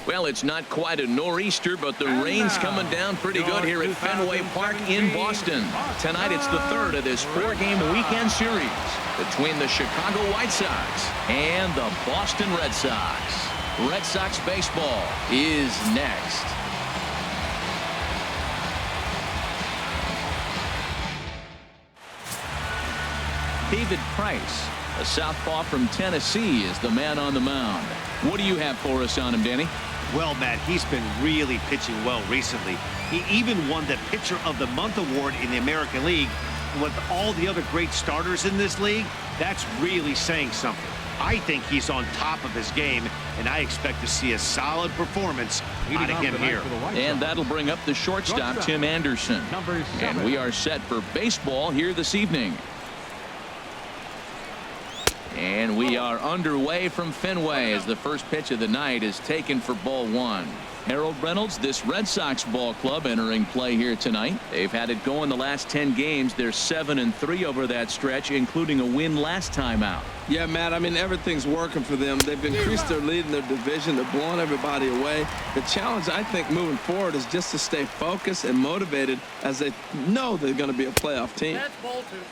Well, it's not quite a nor'easter, but the rain's coming down pretty good here at Fenway Park in Boston. Tonight, it's the third of this 4-game weekend series between the Chicago White Sox and the Boston Red Sox. Red Sox baseball is next. David Price, a southpaw from Tennessee, is the man on the mound. What do you have for us on him, Danny? Well, Matt, he's been really pitching well recently. He even won the Pitcher of the Month award in the American League. And with all the other great starters in this league, that's really saying something. I think he's on top of his game, and I expect to see a solid performance out of him here. And that'll bring up the shortstop, Tim Anderson. And we are set for baseball here this evening. And we are underway from Fenway as the first pitch of the night is taken for ball one. Harold Reynolds, this Red Sox ball club entering play here tonight. They've had it going the last 10 games. They're 7-3 over that stretch, including a win last time out. Yeah, Matt, I mean, everything's working for them. They've increased their lead in their division. They're blowing everybody away. The challenge, I think, moving forward is just to stay focused and motivated as they know they're going to be a playoff team.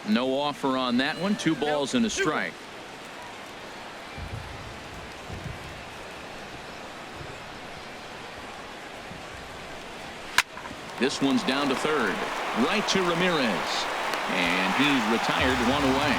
No offer on that one. 2 balls and a strike. This one's down to third. Right to Ramirez. And he's retired, 1 away.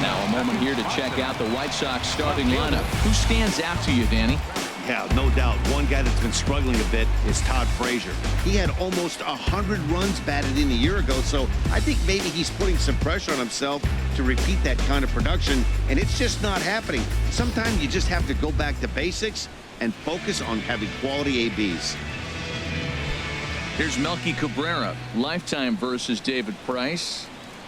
Now a moment here to check out the White Sox starting lineup. Who stands out to you, Danny? Yeah, no doubt. One guy that's been struggling a bit is Todd Frazier. He had almost 100 runs batted in a year ago, so I think maybe he's putting some pressure on himself to repeat that kind of production, and it's just not happening. Sometimes you just have to go back to basics and focus on having quality ABs. Here's Melky Cabrera, lifetime versus David Price.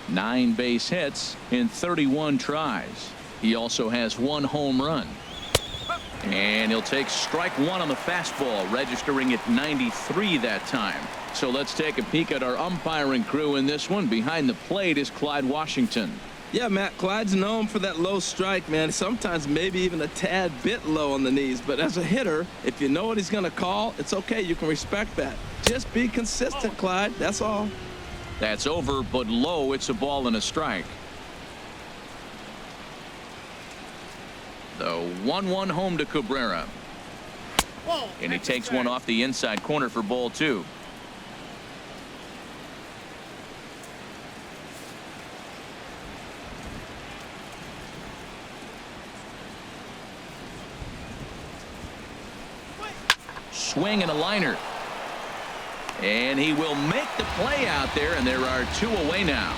9 base hits in 31 tries. He also has 1 home run. And he'll take strike 1 on the fastball, registering at 93 that time. So let's take a peek at our umpiring crew in this one. Behind the plate is Clyde Washington. Yeah, Matt, Clyde's known for that low strike, man. Sometimes maybe even a tad bit low on the knees. But as a hitter, if you know what he's going to call, it's okay. You can respect that. Just be consistent, Clyde. That's all. That's over, but low. It's a ball and a strike. The 1-1 home to Cabrera. And he takes one off the inside corner for ball 2. Swing and a liner. And he will make the play out there, and there are 2 away now.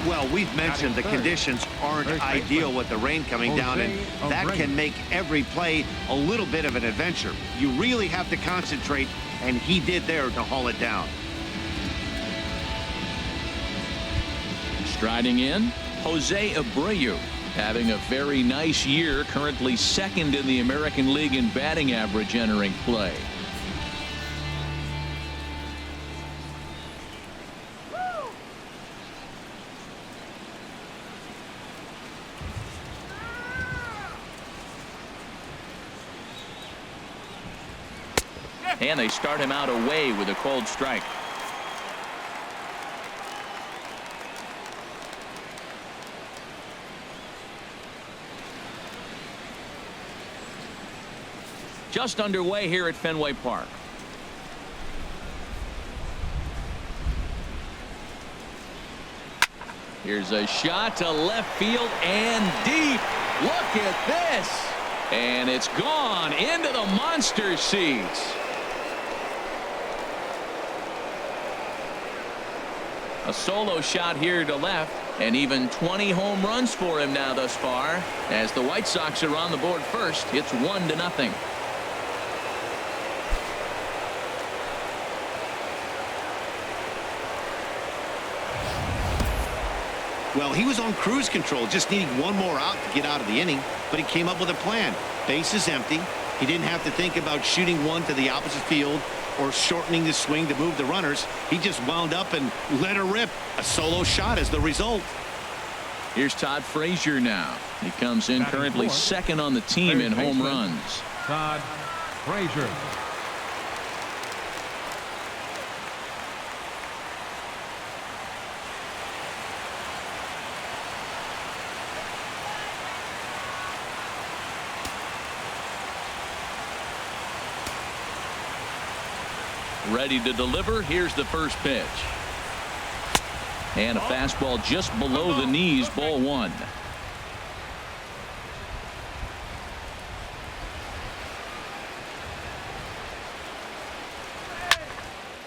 Well, we've mentioned the conditions aren't ideal with the rain coming down, and that can make every play a little bit of an adventure. You really have to concentrate, and he did there to haul it down. Striding in, Jose Abreu, having a very nice year, currently 2nd in the American League in batting average entering play. And they start him out away with a cold strike. Just underway here at Fenway Park. Here's a shot to left field and deep. Look at this. And it's gone into the monster seats. A solo shot here to left, and even 20 home runs for him now thus far. As the White Sox are on the board first, it's 1-0. Well, he was on cruise control, just needing 1 more out to get out of the inning, but he came up with a plan. Base is empty. He didn't have to think about shooting one to the opposite field or shortening the swing to move the runners. He just wound up and let her rip. A solo shot is the result. Here's Todd Frazier now. He comes in currently 2nd on the team in home runs. Todd Frazier. Ready to deliver. Here's the first pitch. And a fastball just below the knees, ball one.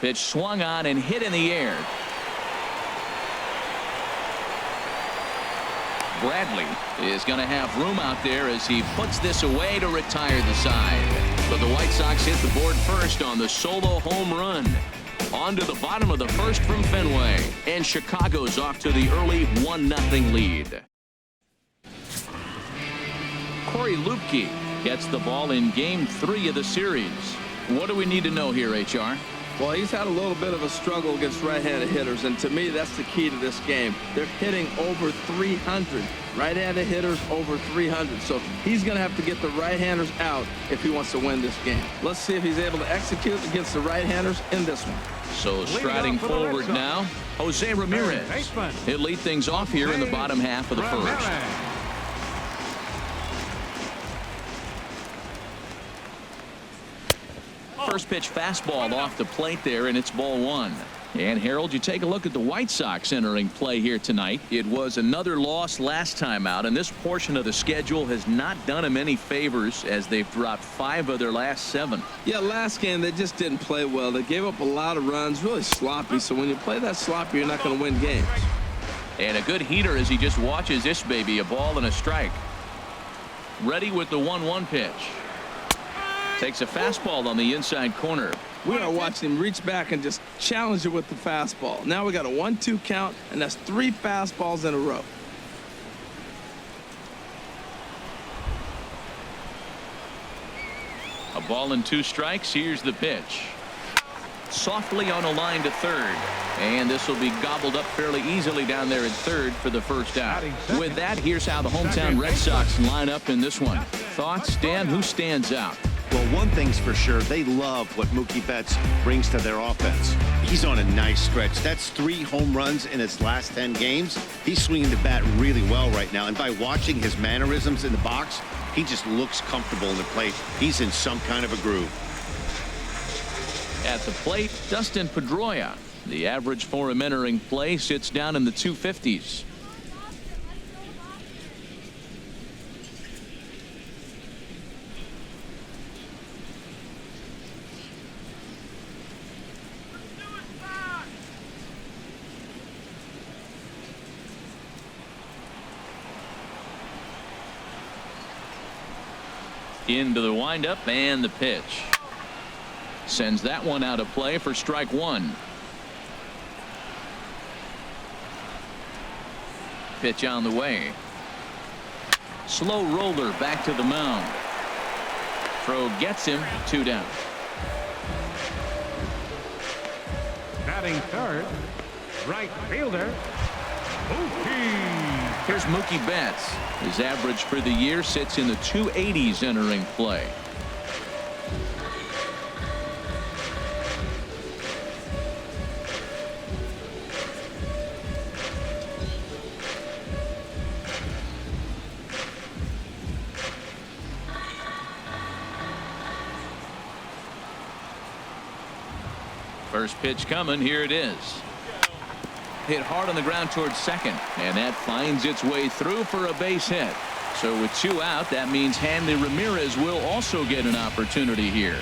Pitch swung on and hit in the air. Bradley is going to have room out there as he puts this away to retire the side. But the White Sox hit the board first on the solo home run. On to the bottom of the first from Fenway. And Chicago's off to the early 1-0 lead. Corey Lupke gets the ball in Game 3 of the series. What do we need to know here, HR? Well, he's had a little bit of a struggle against right-handed hitters, and to me, that's the key to this game. They're hitting over 300. Right-handed hitters over 300. So he's going to have to get the right-handers out if he wants to win this game. Let's see if he's able to execute against the right-handers in this one. So striding forward now, Jose Ramirez. He'll lead things off here in the bottom half of the first. First pitch fastball off the plate there, and it's ball one. And Harold, you take a look at the White Sox entering play here tonight. It was another loss last time out, and this portion of the schedule has not done them any favors as they've dropped 5 of their last 7. Yeah, last game they just didn't play well. They gave up a lot of runs, really sloppy. So when you play that sloppy, you're not going to win games. And a good heater as he just watches this baby, a ball and a strike. Ready with the 1-1 pitch. Takes a fastball on the inside corner. We are watching him reach back and just challenge it with the fastball. Now we got a 1-2 count, and that's 3 fastballs in a row. A ball and 2 strikes. Here's the pitch. Softly on a line to third. And this will be gobbled up fairly easily down there at third for the first out. With that, here's how the hometown Red Sox line up in this one. Thoughts, Dan? Who stands out? Well, one thing's for sure, they love what Mookie Betts brings to their offense. He's on a nice stretch. That's 3 home runs in his last 10 games. He's swinging the bat really well right now, and by watching his mannerisms in the box, he just looks comfortable in the plate. He's in some kind of a groove. At the plate, Dustin Pedroia. The average for him entering play sits down in the 250s. Into the windup and the pitch. Sends that one out of play for strike 1. Pitch on the way. Slow roller back to the mound. Throw gets him, 2 down. Batting third, right fielder, Mookie. Here's Mookie Betts. His average for the year sits in the 280s entering play. First pitch coming. Here it is. Hit hard on the ground towards second, and that finds its way through for a base hit. So with 2 out, that means Hanley Ramirez will also get an opportunity here.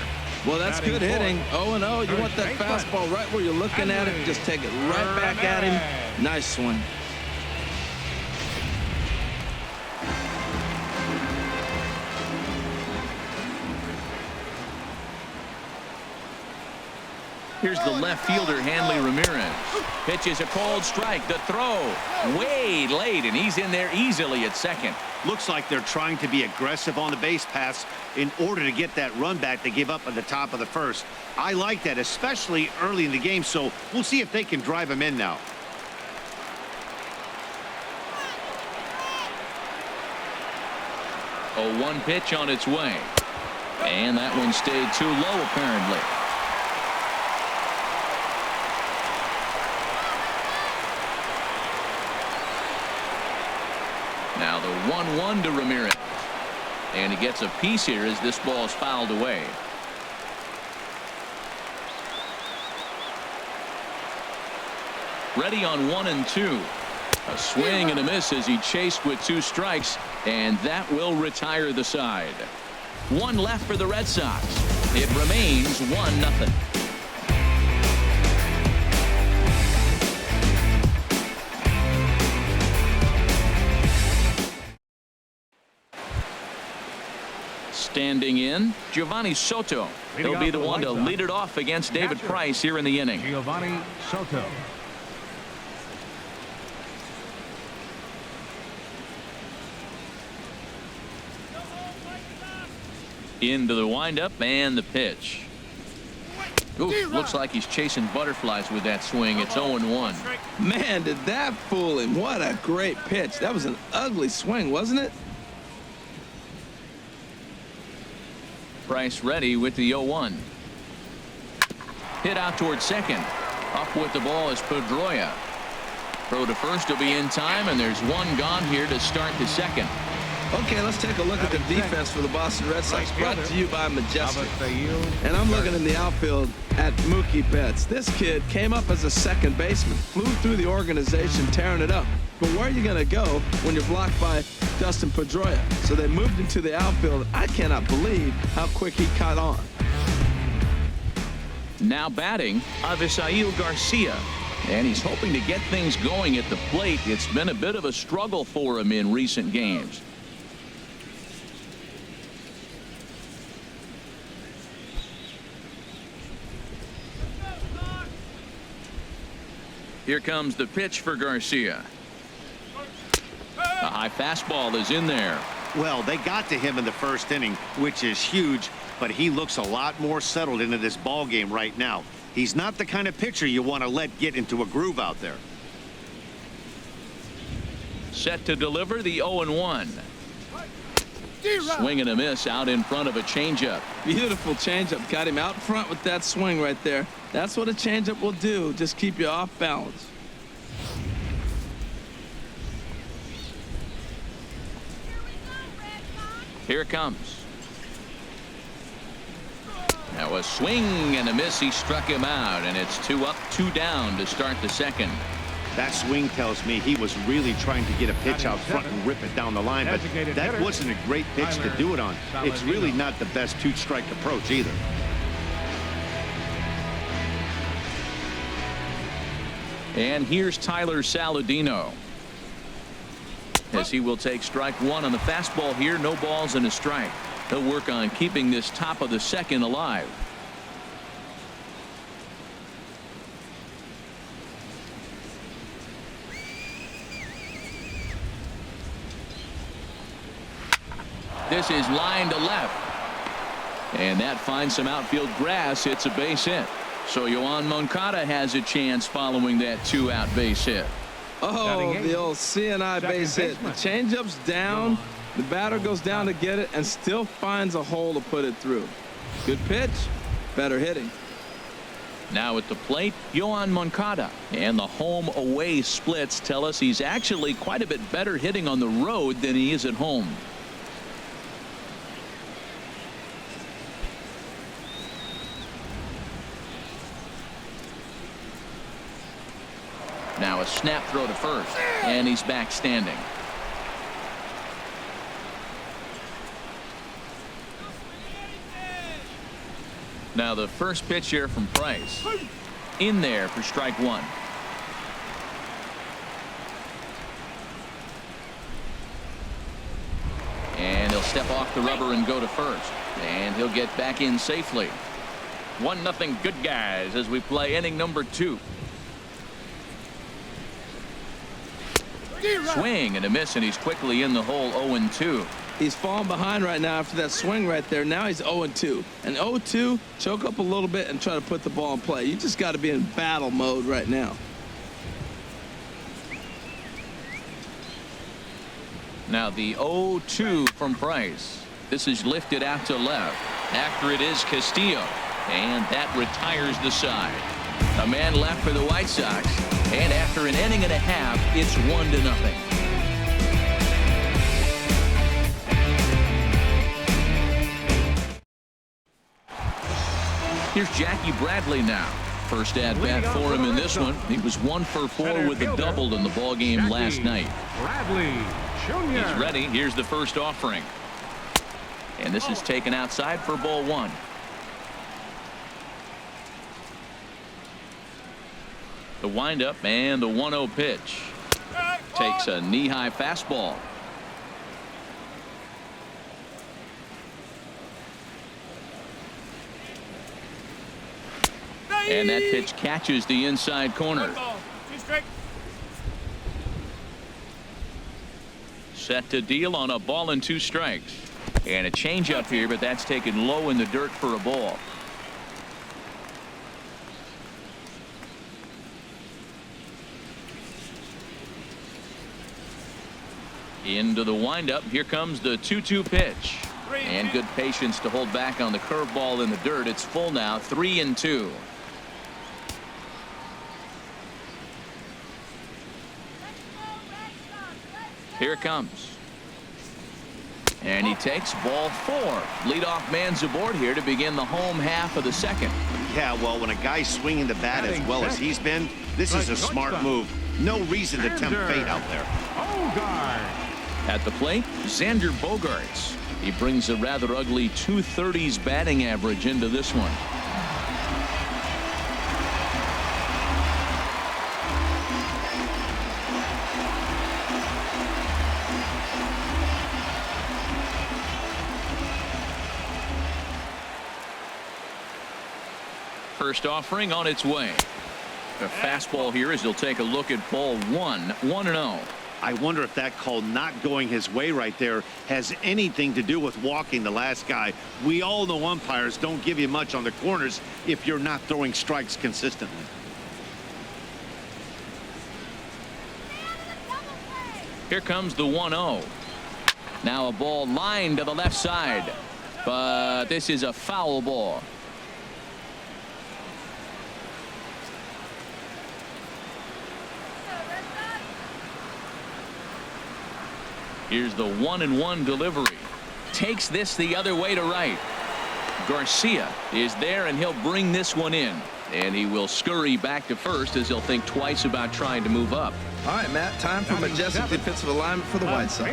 Well, that's good hitting. 0-0. You want that fastball right where you're looking at it. Just take it right back at him. Nice swing. Here's the left fielder, Hanley Ramirez. Pitch is a cold strike. The throw way late, and he's in there easily at second. Looks like they're trying to be aggressive on the base pass in order to get that run back they gave up at the top of the first. I like that, especially early in the game, so we'll see if they can drive him in now. A 1 pitch on its way. And that one stayed too low, apparently. Now the 1-1 to Ramirez. And he gets a piece here as this ball is fouled away. Ready on 1 and 2. A swing and a miss as he chased with 2 strikes, and that will retire the side. 1 left for the Red Sox. It remains 1-0. Standing in, Giovanni Soto. He'll be the one to lead it off against David Price here in the inning. Giovanni Soto. Into the windup and the pitch. Ooh, looks like he's chasing butterflies with that swing. It's 0-1. Man, did that fool him. What a great pitch. That was an ugly swing, wasn't it? Price ready with the 0-1. Hit out towards second. Up with the ball is Pedroia. Throw to first will be in time, and there's 1 gone here to start the second. Okay, let's take a look at the defense for the Boston Red Sox, brought to you by Majestic. And I'm looking in the outfield at Mookie Betts. This kid came up as a second baseman, flew through the organization, tearing it up. But where are you going to go when you're blocked by Dustin Pedroia? So they moved into the outfield. I cannot believe how quick he caught on. Now batting, Avisail Garcia. And he's hoping to get things going at the plate. It's been a bit of a struggle for him in recent games. Here comes the pitch for Garcia. A high fastball is in there. Well, they got to him in the first inning, which is huge, but he looks a lot more settled into this ball game right now. He's not the kind of pitcher you want to let get into a groove out there. Set to deliver the 0-1. Swing and a miss out in front of a changeup. Beautiful changeup. Got him out front with that swing right there. That's what a changeup will do. Just keep you off balance. Here it comes. Now a swing and a miss. He struck him out, and it's 2 up, 2 down to start the second. That swing tells me he was really trying to get a pitch out front and rip it down the line, but that wasn't a great pitch to do it on. It's really not the best 2-strike approach either. And here's Tyler Saladino, as he will take strike 1 on the fastball here. No balls and a strike. He'll work on keeping this top of the second alive. This is line to left, and that finds some outfield grass. It's a base hit. So Yoan Moncada has a chance following that 2-out base hit. Oh, the old CNI base hit. The changeup's down. The batter goes down to get it and still finds a hole to put it through. Good pitch, better hitting. Now at the plate, Yoan Moncada. And the home away splits tell us he's actually quite a bit better hitting on the road than he is at home. Now a snap throw to first, and he's back standing. Now the first pitch here from Price. In there for strike 1. And he'll step off the rubber and go to first. And he'll get back in safely. 1-0 good guys as we play inning number 2. Swing and a miss, and he's quickly in the hole. 0-2. He's falling behind right now after that swing right there. Now he's 0-2. And 0-2, choke up a little bit and try to put the ball in play. You just got to be in battle mode right now. Now the 0-2 from Price. This is lifted out to left. After it is Castillo, and that retires the side. A man left for the White Sox, and after an inning and a half, it's 1-0. Here's Jackie Bradley now. First at-bat for him in this one. He was 1 for 4 with a double in the ballgame last night. Bradley Jr. He's ready. Here's the first offering. And this is taken outside for ball 1. The windup and the 1-0 pitch. Takes a knee-high fastball. And that pitch catches the inside corner. Set to deal on a ball and 2 strikes. And a changeup here, but that's taken low in the dirt for a ball. Into the windup. Here comes the 2-2 pitch. And good patience to hold back on the curveball in the dirt. It's full now, 3-2. Here it comes. And he takes ball 4. Leadoff man's aboard here to begin the home half of the second. Yeah, well, when a guy's swinging the bat as well as he's been, this is a smart move. No reason to tempt fate out there. At the plate, Xander Bogaerts. He brings a rather ugly 230s batting average into this one. First offering on its way. The fastball here as he'll take a look at ball 1. 1-0. I wonder if that call not going his way right there has anything to do with walking the last guy. We all know umpires don't give you much on the corners if you're not throwing strikes consistently. Here comes the 1-0. Now a ball lined to the left side, but this is a foul ball. Here's the 1-1 delivery. Takes this the other way to right. Garcia is there, and he'll bring this one in. And he will scurry back to first as he'll think twice about trying to move up. All right, Matt, time for majestic defensive alignment for the White Sox.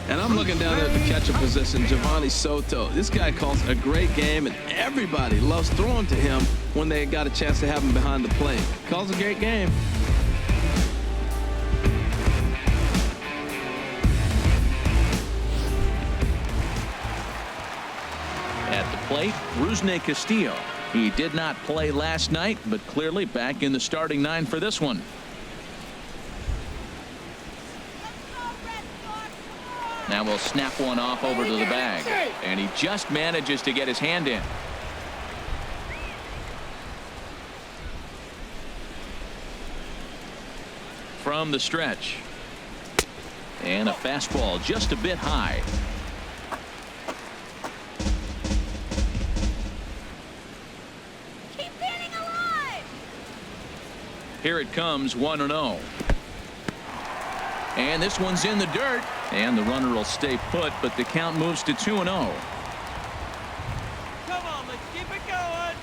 And I'm looking down there at the catcher position, Giovanni Soto. This guy calls a great game, and everybody loves throwing to him when they got a chance to have him behind the plate. Calls a great game. Plate, Rusney Castillo. He did not play last night, but clearly back in the starting 9 for this one. Now we'll snap one off over to the bag, and he just manages to get his hand in. From the stretch, and a fastball just a bit high. Here it comes, 1-0. And this one's in the dirt. And the runner will stay put, but the count moves to 2-0. Come on, let's keep it going.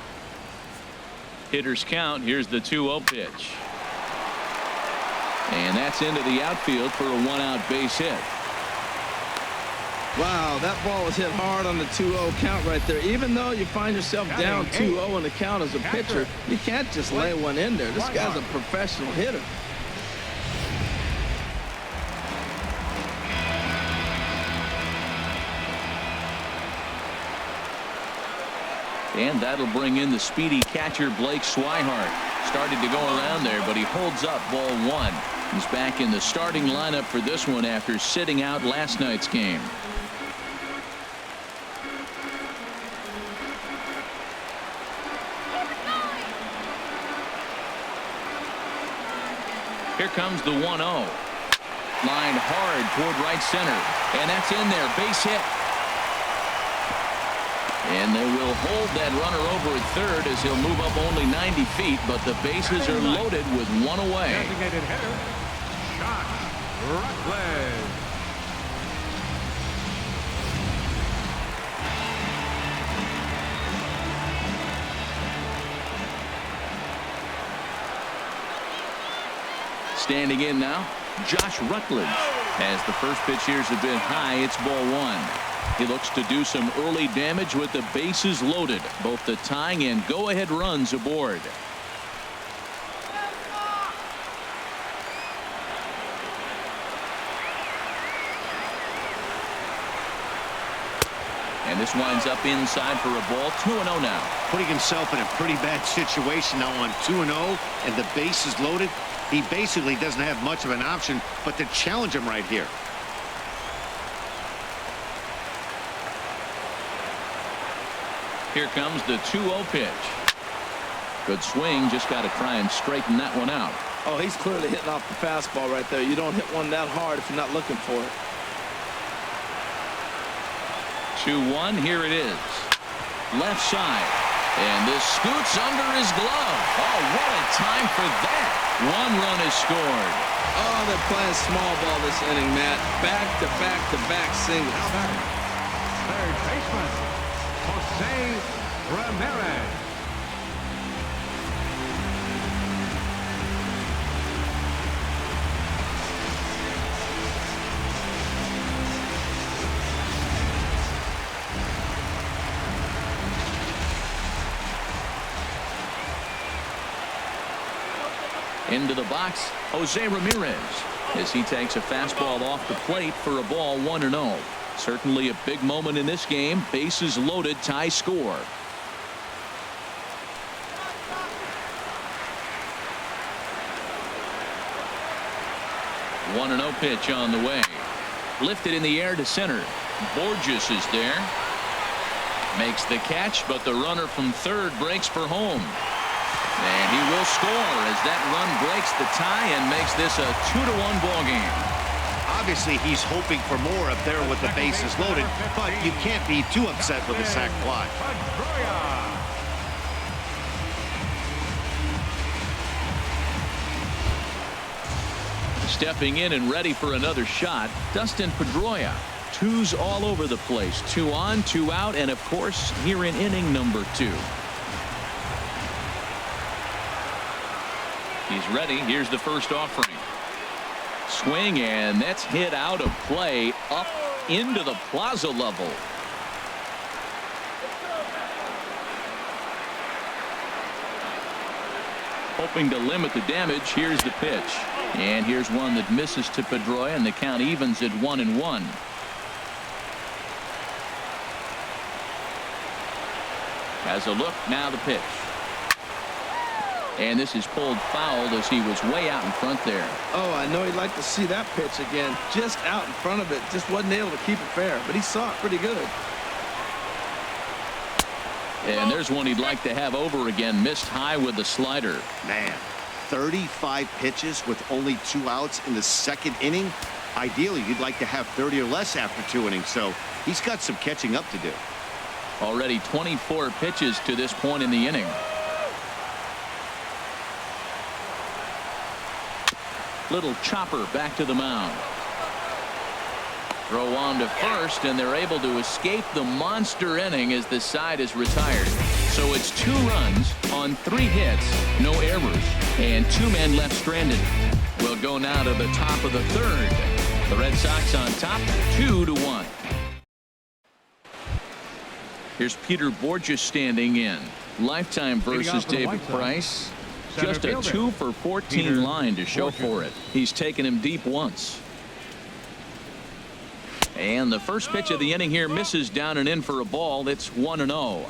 Hitters count. Here's the 2-0 pitch. And that's into the outfield for a 1-out base hit. Wow, that ball was hit hard on the 2-0 count right there. Even though you find yourself down 2-0 in the count as a pitcher, you can't just lay one in there. This guy's a professional hitter. And that'll bring in the speedy catcher Blake Swihart. Started to go around there, but he holds up ball 1. He's back in the starting lineup for this one after sitting out last night's game. Here comes the 1-0. Lined hard toward right center. And that's in there. Base hit. And they will hold that runner over at third as he'll move up only 90 feet, but the bases are loaded with one away. Designated hitter, Josh Rutledge. Standing in now, Josh Rutledge. As the first pitch here's a bit high, it's ball one. He looks to do some early damage with the bases loaded. Both the tying and go-ahead runs aboard. And this winds up inside for a ball. 2-0 now. Putting himself in a pretty bad situation now on 2-0 and the bases loaded. He basically doesn't have much of an option but to challenge him right here. Here comes the 2-0 pitch. Good swing. Just got to try and straighten that one out. Oh, he's clearly hitting off the fastball right there. You don't hit one that hard if you're not looking for it. 2-1. Here it is. Left side. And this scoots under his glove. Oh, what a time for that. One run is scored. Oh, they're playing small ball this inning, Matt. Back-to-back singles. Now batting, third baseman, Jose Ramirez. Into the box, Jose Ramirez, as he takes a fastball off the plate for a ball 1-0. Certainly a big moment in this game. Bases loaded, tie score. One 1-0 pitch on the way. Lifted in the air to center. Borges is there. Makes the catch, but the runner from third breaks for home. And he will score as that run breaks the tie and makes this a 2-1 ball game. Obviously, he's hoping for more up there with the bases loaded, but you can't be too upset with a sac fly. Stepping in and ready for another shot, Dustin Pedroia. Twos all over the place. 2 on, 2 out, and of course, here in inning number 2. He's ready. Here's the first offering. Swing, and that's hit out of play up into the plaza level. Hoping to limit the damage. Here's the pitch. And here's one that misses to Pedroia, and the count evens at 1-1. Has a look. Now the pitch. And this is pulled foul as he was way out in front there. Oh, I know he'd like to see that pitch again. Just out in front of it. Just wasn't able to keep it fair, but he saw it pretty good. And there's one he'd like to have over again. Missed high with the slider. Man, 35 pitches with only 2 outs in the second inning. Ideally, you'd like to have 30 or less after 2 innings, so he's got some catching up to do. Already 24 pitches to this point in the inning. Little chopper back to the mound. Throw on to first, and they're able to escape the monster inning as the side is retired. So it's 2 runs on 3 hits, no errors, and 2 men left stranded. We'll go now to the top of the third. The Red Sox on top, 2-1. Here's Peter Borges standing in. Lifetime versus David Price. Just a 2 for 14 line to show for it. He's taken him deep once. And the first pitch of the inning here misses down and in for a ball. It's 1-0.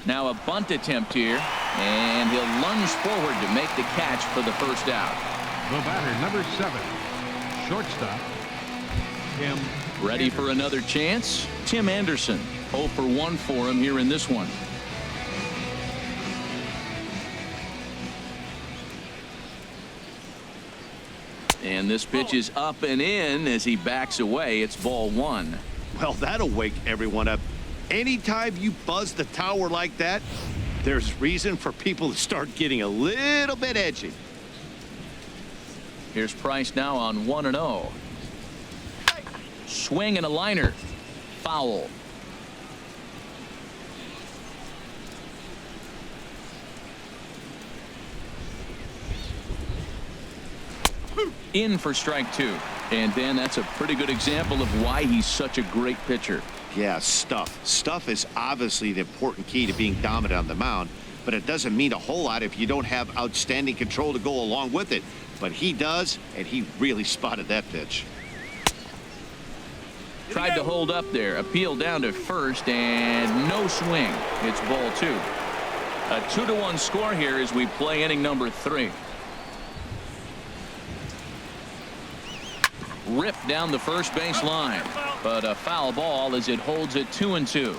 Now a bunt attempt here, and he'll lunge forward to make the catch for the first out. The batter, number 7, shortstop, Tim. Ready for another chance? Tim Anderson. 0 for 1 for him here in this one. And this pitch is up and in as he backs away. It's ball one. Well, that'll wake everyone up. Anytime you buzz the tower like that, there's reason for people to start getting a little bit edgy. Here's Price now on 1-0. Swing and a liner. Foul. In for strike two. And Dan, that's a pretty good example of why he's such a great pitcher. Yeah, stuff. Stuff is obviously the important key to being dominant on the mound, but it doesn't mean a whole lot if you don't have outstanding control to go along with it. But he does, and he really spotted that pitch. Tried to hold up there. Appeal down to first, and no swing. It's ball two. A 2-1 score here as we play inning number 3. Ripped down the first base line, but a foul ball as it holds it 2-2.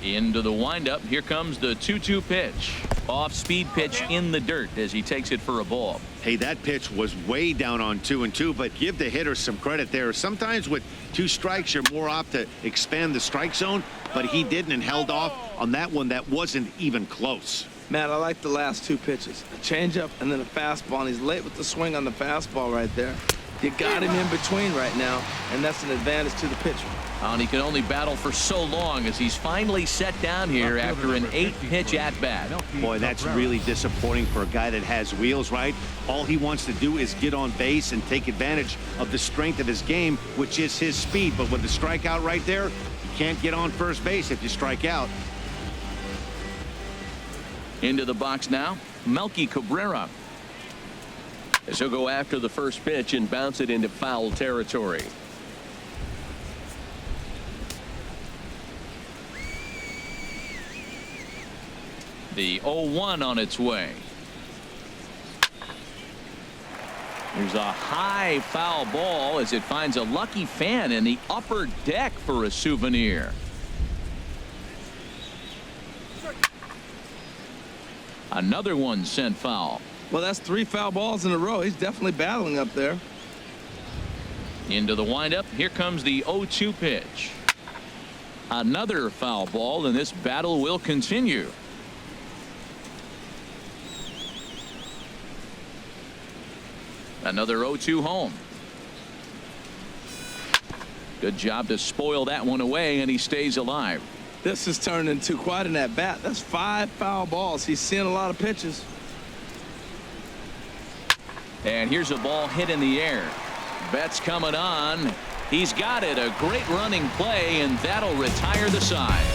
Into the windup. Here comes the 2-2 pitch. Off-speed pitch in the dirt as he takes it for a ball. Hey, that pitch was way down on 2-2, but give the hitter some credit there. Sometimes with 2 strikes, you're more apt to expand the strike zone, but he didn't and held off on that one that wasn't even close. Matt, I like the last 2 pitches. A changeup and then a fastball, and he's late with the swing on the fastball right there. You got him in between right now, and that's an advantage to the pitcher. And he can only battle for so long as he's finally set down here after an 8-pitch at-bat. Boy, that's really disappointing for a guy that has wheels, right? All he wants to do is get on base and take advantage of the strength of his game, which is his speed. But with the strikeout right there, you can't get on first base if you strike out. Into the box now, Melky Cabrera. As he'll go after the first pitch and bounce it into foul territory. The 0-1 on its way. There's a high foul ball as it finds a lucky fan in the upper deck for a souvenir. Another one sent foul. Well, that's 3 foul balls in a row. He's definitely battling up there. Into the windup. Here comes the 0-2 pitch. Another foul ball, and this battle will continue. Another 0-2 home. Good job to spoil that one away, and he stays alive. This has turned into quite an at-bat. That's 5 foul balls. He's seeing a lot of pitches. And here's a ball hit in the air. Betts coming on. He's got it. A great running play, and that'll retire the side.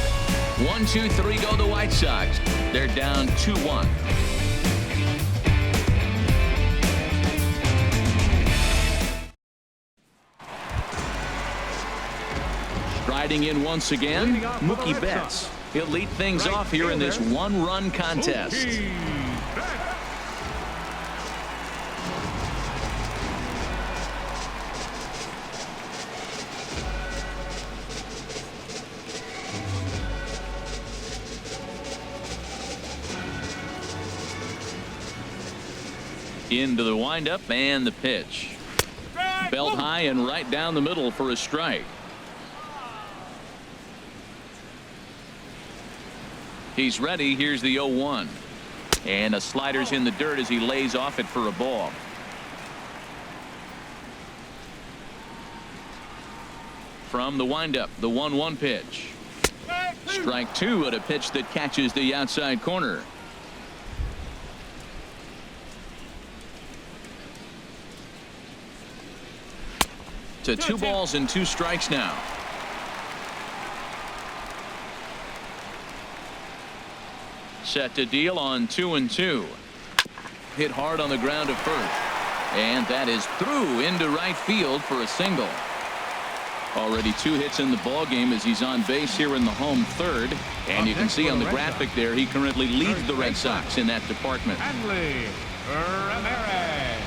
1-2-3 go the White Sox. They're down 2-1. Striding in once again, Mookie Betts. He'll lead things off here in this 1-run contest. Into the windup and the pitch. Belt high and right down the middle for a strike. He's ready. Here's the 0-1. And a slider's in the dirt as he lays off it for a ball. From the windup, the 1-1 pitch. Strike 2 at a pitch that catches the outside corner. To 2 balls and 2 strikes now. Set to deal on 2-2. Hit hard on the ground to first. And that is through into right field for a single. Already 2 hits in the ball game as he's on base here in the home third. And you can see on the graphic there he currently leads the Red Sox in that department. Hanley Ramirez.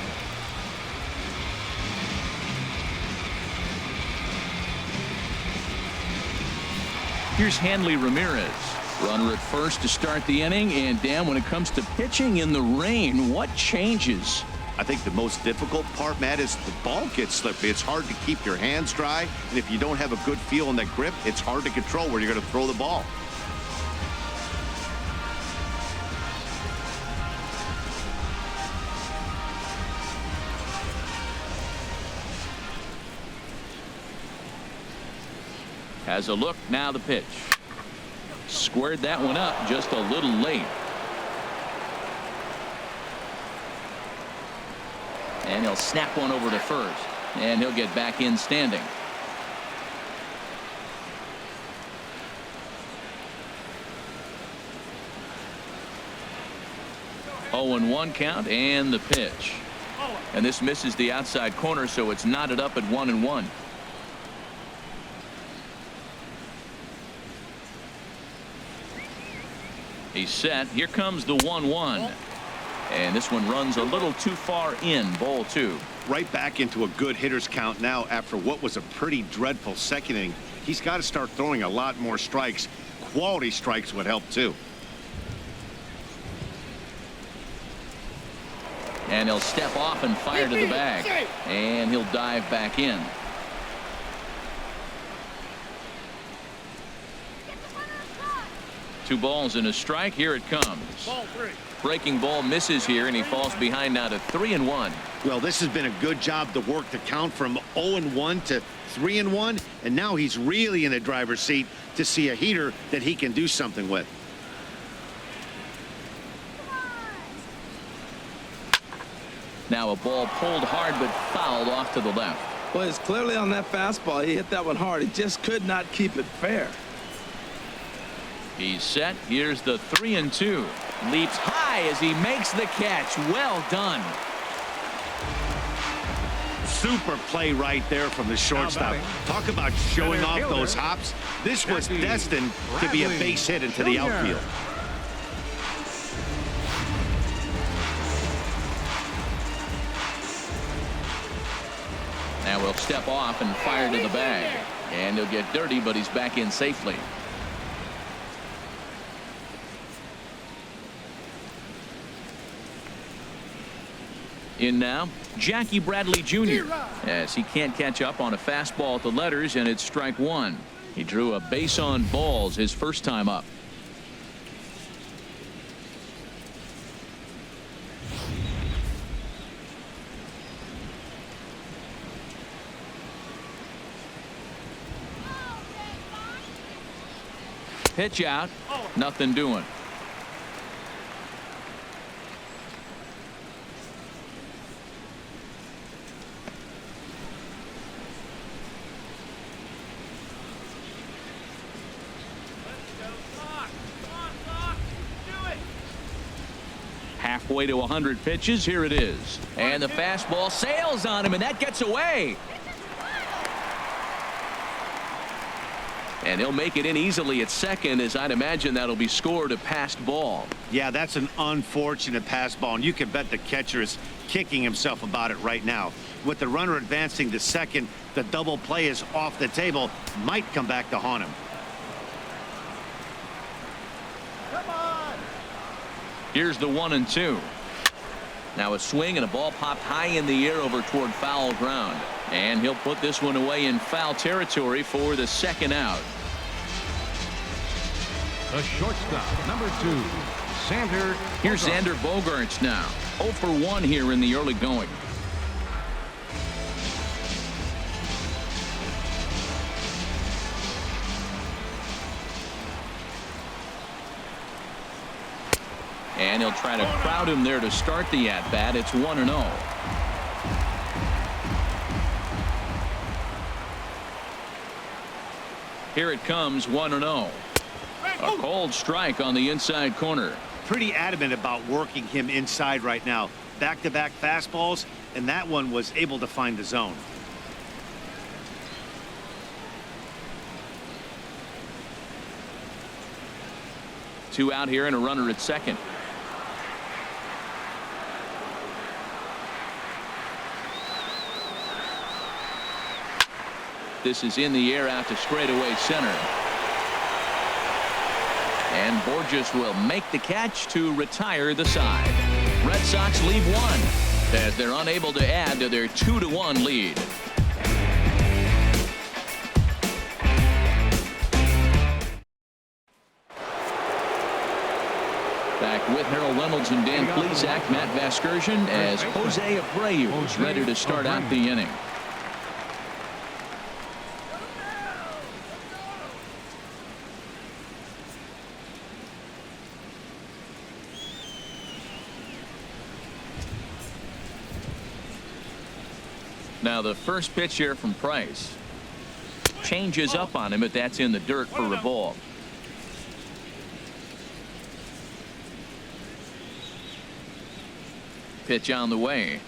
Here's Hanley Ramirez. Runner at first to start the inning. And Dan, when it comes to pitching in the rain, what changes? I think the most difficult part, Matt, is the ball gets slippery. It's hard to keep your hands dry. And if you don't have a good feel on that grip, it's hard to control where you're going to throw the ball. Has a look, now the pitch. Squared that one up just a little late. And he'll snap one over to first. And he'll get back in standing. Oh, and 1 count and the pitch. And this misses the outside corner, so it's knotted up at 1-1. He's set. Here comes the 1-1. And this one runs a little too far in. Ball 2. Right back into a good hitter's count now after what was a pretty dreadful second inning. He's got to start throwing a lot more strikes. Quality strikes would help too. And he'll step off and fire to the bag. And he'll dive back in. Two balls and a strike. Here it comes. Ball 3. Breaking ball misses here, and he falls behind now to 3-1. Well, this has been a good job to work the count from 0-1 to 3-1, and now he's really in the driver's seat to see a heater that he can do something with. Now a ball pulled hard but fouled off to the left. Well, it's clearly on that fastball. He hit that one hard. He just could not keep it fair. He's set. Here's the 3-2. Leaps high as he makes the catch. Well done. Super play right there from the shortstop. Talk about showing off those hops. This was destined to be a base hit into the outfield. Now he'll step off and fire to the bag. And he'll get dirty, but he's back in safely. In now, Jackie Bradley Jr. as he can't catch up on a fastball at the letters, and it's strike 1. He drew a base on balls his first time up. Pitch out. Nothing doing. Halfway to 100 pitches. Here it is. And the fastball sails on him, and that gets away. And he'll make it in easily at second, as I'd imagine that'll be scored a passed ball. Yeah, that's an unfortunate pass ball, and you can bet the catcher is kicking himself about it right now. With the runner advancing to second, the double play is off the table. Might come back to haunt him. Here's the 1-2. Now a swing and a ball popped high in the air over toward foul ground. And he'll put this one away in foul territory for the second out. The shortstop, number 2, Xander. Here's Xander Bogaerts now. 0 for 1 here in the early going. And he'll try to crowd him there to start the at-bat. It's 1-0. Here it comes, 1-0. A cold strike on the inside corner. Pretty adamant about working him inside right now. Back-to-back fastballs, and that one was able to find the zone. Two out here and a runner at second. This is in the air out to straightaway center. And Borges will make the catch to retire the side. Red Sox leave one as they're unable to add to their 2-1 lead. Back with Harold Reynolds and Dan Plesac, Matt Vasgersian, as Jose Abreu is ready to start out the inning. Now the first pitch here from Price changes up on him, but that's in the dirt for a ball. Pitch on the way.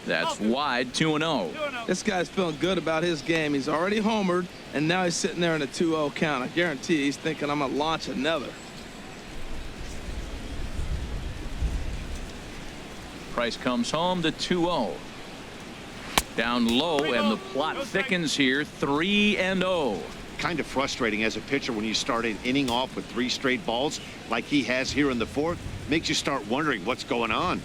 That's wide, 2-0. This guy's feeling good about his game. He's already homered, and now he's sitting there in a 2-0 count. I guarantee he's thinking, I'm going to launch another. Price comes home to 2-0. Down low, and the plot thickens here, 3-0. Kind of frustrating as a pitcher when you start an inning off with 3 straight balls like he has here in the 4th. Makes you start wondering what's going on.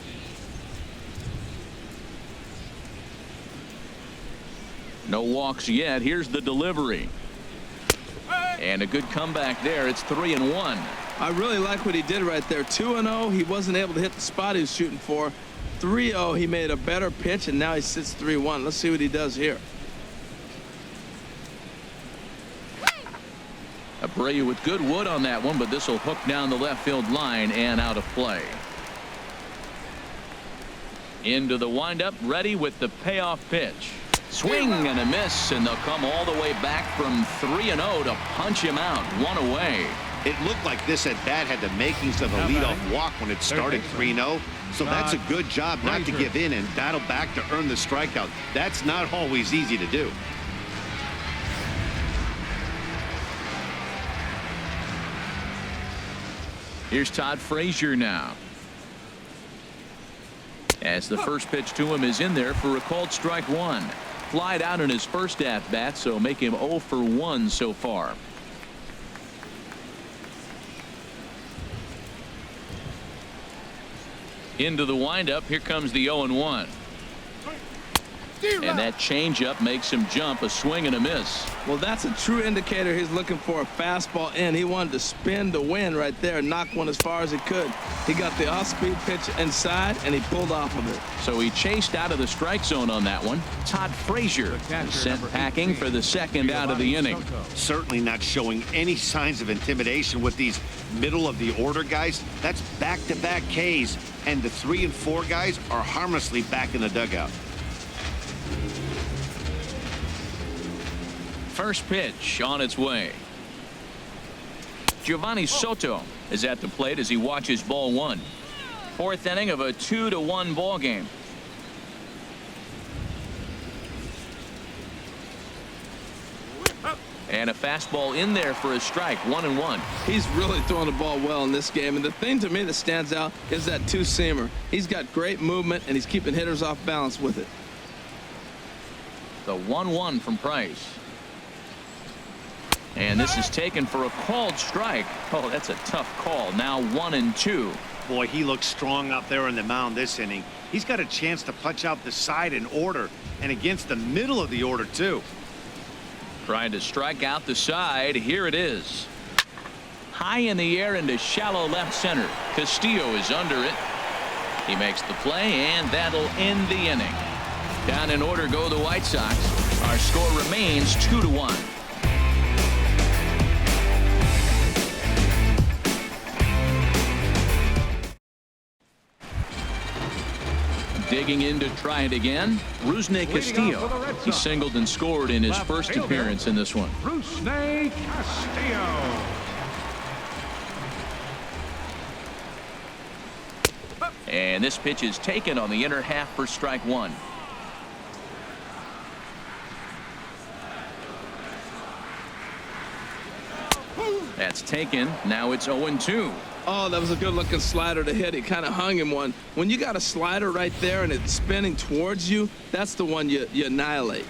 No walks yet. Here's the delivery. And a good comeback there. It's 3-1. I really like what he did right there. 2-0. He wasn't able to hit the spot he was shooting for. 3-0. He made a better pitch, and now he sits 3-1. Let's see what he does here. Abreu with good wood on that one, but this will hook down the left field line and out of play. Into the windup, ready with the payoff pitch. Swing and a miss, and they'll come all the way back from 3-0 to punch him out. 1 away. It looked like this at bat had the makings of a leadoff walk when it started 3-0. So that's a good job not to give in and battle back to earn the strikeout. That's not always easy to do. Here's Todd Frazier now. As the first pitch to him is in there for a called strike 1. Flied out in his first at bat, so make him 0 for 1 so far. Into the windup. Here comes the 0-1. And that changeup makes him jump. A swing and a miss. Well, that's a true indicator he's looking for a fastball in. He wanted to spin to win right there, knock one as far as he could. He got the off-speed pitch inside, and he pulled off of it. So he chased out of the strike zone on that one. Todd Frazier is sent packing for the second out of the inning. Certainly not showing any signs of intimidation with these middle-of-the-order guys. That's back-to-back Ks, and the 3 and 4 guys are harmlessly back in the dugout. First pitch on its way. Giovanni Soto is at the plate as he watches ball 1. 4th inning of a 2-1 ball game. And a fastball in there for a strike. 1-1. He's really throwing the ball well in this game. And the thing to me that stands out is that two-seamer. He's got great movement, and he's keeping hitters off balance with it. The 1-1 from Price. And this is taken for a called strike. Oh, that's a tough call. Now 1-2. Boy, he looks strong out there on the mound this inning. He's got a chance to punch out the side in order, and against the middle of the order, too. Trying to strike out the side. Here it is. High in the air into shallow left center. Castillo is under it. He makes the play, and that'll end the inning. Down in order go the White Sox. Our score remains 2-1. Digging in to try it again. Rusney Castillo. He singled and scored in his first appearance in this one. Rusney Castillo. And this pitch is taken on the inner half for strike 1. That's taken. Now it's 0-2. Oh, that was a good-looking slider to hit. He kind of hung him one. When you got a slider right there and it's spinning towards you, that's the one you annihilate.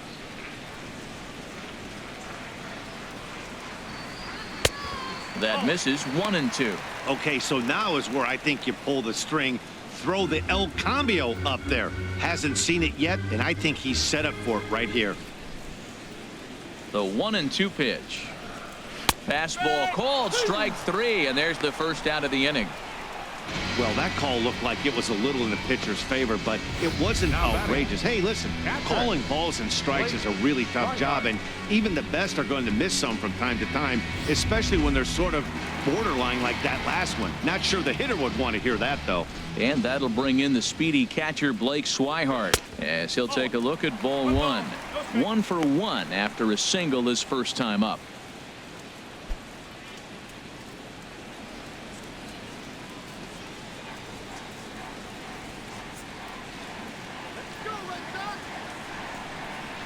That misses 1-2. Okay, so now is where I think you pull the string. Throw the El Cambio up there. Hasn't seen it yet, and I think he's set up for it right here. The 1-2 pitch. Fastball called, strike 3, and there's the first out of the inning. Well, that call looked like it was a little in the pitcher's favor, but it wasn't outrageous. Hey, listen, calling balls and strikes is a really tough job, and even the best are going to miss some from time to time, especially when they're sort of borderline like that last one. Not sure the hitter would want to hear that, though. And that'll bring in the speedy catcher Blake Swihart as he'll take a look at ball 1. 1 for 1 after a single his first time up.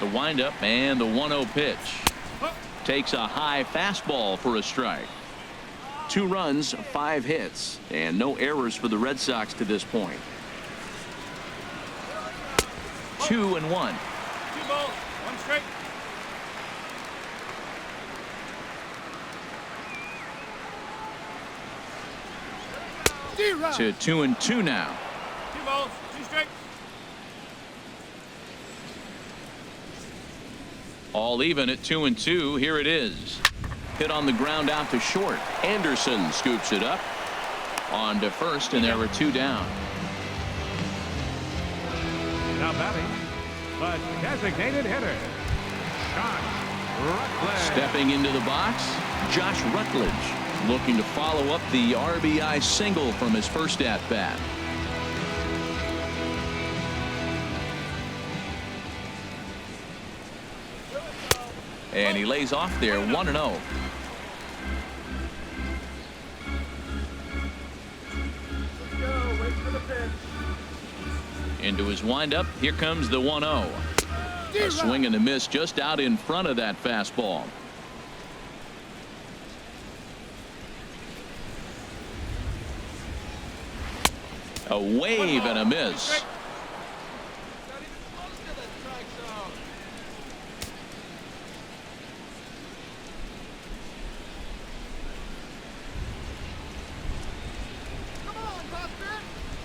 The windup and the 1-0 pitch. Takes a high fastball for a strike. 2 runs, 5 hits, and no errors for the Red Sox to this point. 2-1. 2 balls, 1 strike. To 2-2 now. 2 balls, 2 strikes. All even at 2-2. Here it is. Hit on the ground out to short. Anderson scoops it up. On to first, and there are 2 down. Now batting, the designated hitter, Josh Rutledge. Stepping into the box, Josh Rutledge, looking to follow up the RBI single from his first at-bat. And he lays off there 1-0. Into his windup. Here comes the 1-0. A swing and a miss just out in front of that fastball. A wave and a miss.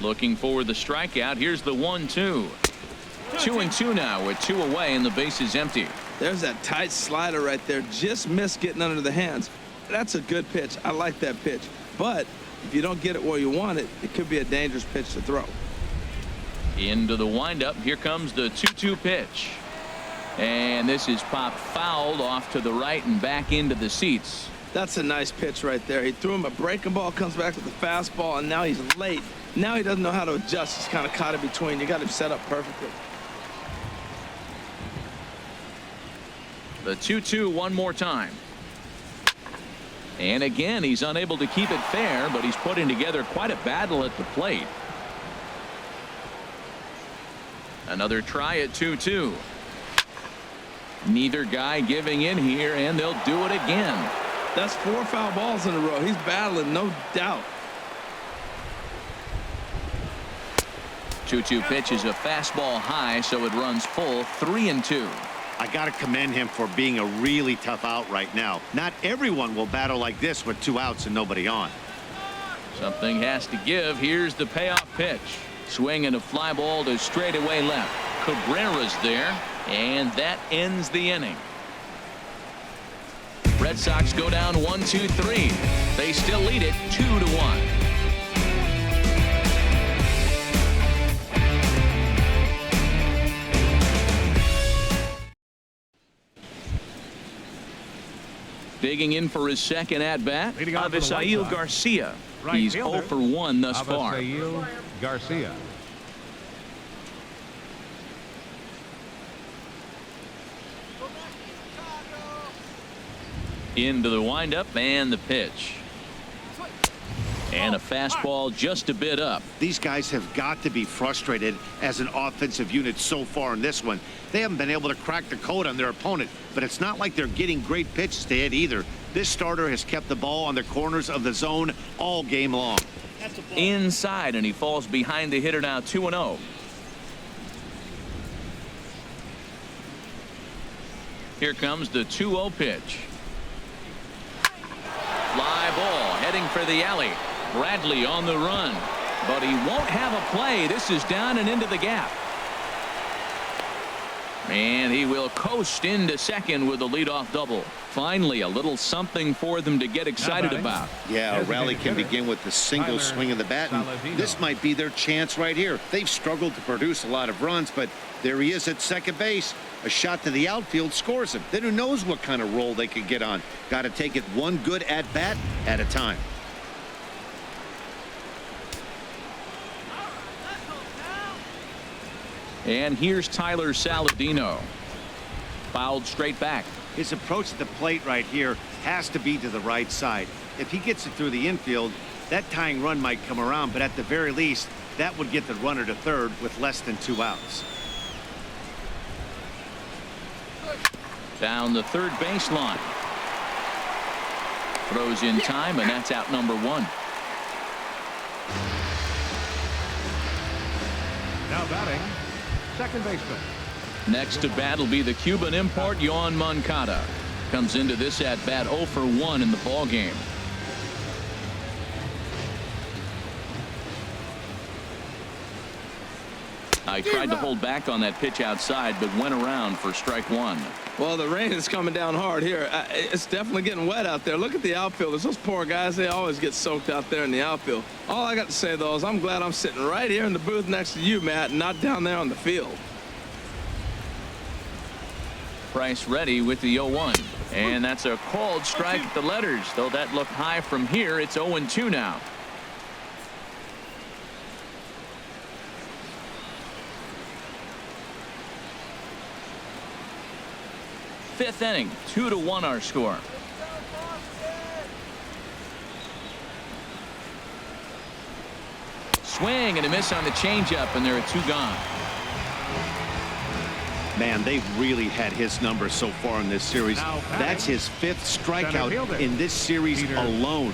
Looking for the strikeout. Here's the 1-2. 2-2 now with 2 away and the base is empty. There's that tight slider right there. Just missed getting under the hands. That's a good pitch. I like that pitch. But if you don't get it where you want it, it could be a dangerous pitch to throw. Into the windup. Here comes the 2-2 pitch. And this is popped fouled off to the right and back into the seats. That's a nice pitch right there. He threw him a breaking ball, comes back with a fastball, and now he's late. Now he doesn't know how to adjust. He's kind of caught in between. You got him set up perfectly. The 2-2 one more time. And again, he's unable to keep it fair, but he's putting together quite a battle at the plate. Another try at 2-2. Neither guy giving in here, and they'll do it again. That's 4 foul balls in a row. He's battling, no doubt. 2-2 pitch is a fastball high, so it runs full. 3-2. I got to commend him for being a really tough out right now. Not everyone will battle like this with 2 outs and nobody on. Something has to give. Here's the payoff pitch. Swing and a fly ball to straightaway left. Cabrera's there, and that ends the inning. Red Sox go down 1-2-3. They still lead it 2-1. Digging in for his second at-bat, Avisail Garcia. He's 0 for 1 thus far. Avisail Garcia. Into the windup and the pitch. And a fastball just a bit up. These guys have got to be frustrated as an offensive unit so far in this one. They haven't been able to crack the code on their opponent, but it's not like they're getting great pitches to hit either. This starter has kept the ball on the corners of the zone all game long. Inside, and he falls behind the hitter now. 2-0. Here comes the 2-0 pitch. Fly ball heading for the alley. Bradley on the run, but he won't have a play. This is down and into the gap. And he will coast into second with a leadoff double. Finally, a little something for them to get excited about. Yeah, a rally can begin with the single swing of the bat, and this might be their chance right here. They've struggled to produce a lot of runs, but there he is at second base. A shot to the outfield scores him. Then who knows what kind of roll they could get on. Got to take it one good at-bat at a time. And here's Tyler Saladino. Fouled straight back. His approach at the plate right here has to be to the right side. If he gets it through the infield, that tying run might come around, but at the very least, that would get the runner to third with less than 2 outs. Down the third baseline. Throws in time, and that's out number 1. Now batting, second baseman. Next to bat will be the Cuban import Yoan Moncada. Comes into this at bat 0 for 1 in the ball game. I tried to hold back on that pitch outside, but went around for strike 1. Well, the rain is coming down hard here. It's definitely getting wet out there. Look at the outfielders. Those poor guys, they always get soaked out there in the outfield. All I got to say, though, is I'm glad I'm sitting right here in the booth next to you, Matt, and not down there on the field. Price ready with the 0-1. And that's a called strike at the letters. Though that looked high from here, it's 0-2 now. Fifth inning, 2-1 our score. Swing and a miss on the changeup, and there are 2 gone. Man, they've really had his number so far in this series. That's his 5th strikeout in this series alone.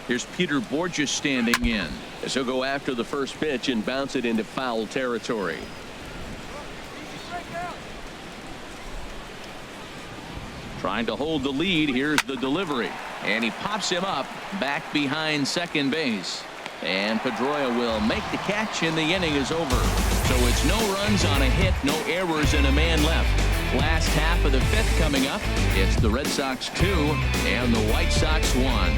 Here's Peter Borges standing in. As he'll go after the first pitch and bounce it into foul territory. Trying to hold the lead. Here's the delivery. And he pops him up back behind second base. And Pedroia will make the catch, and the inning is over. So it's no runs on a hit, no errors, and a man left. Last half of the 5th coming up. It's the Red Sox 2 and the White Sox 1.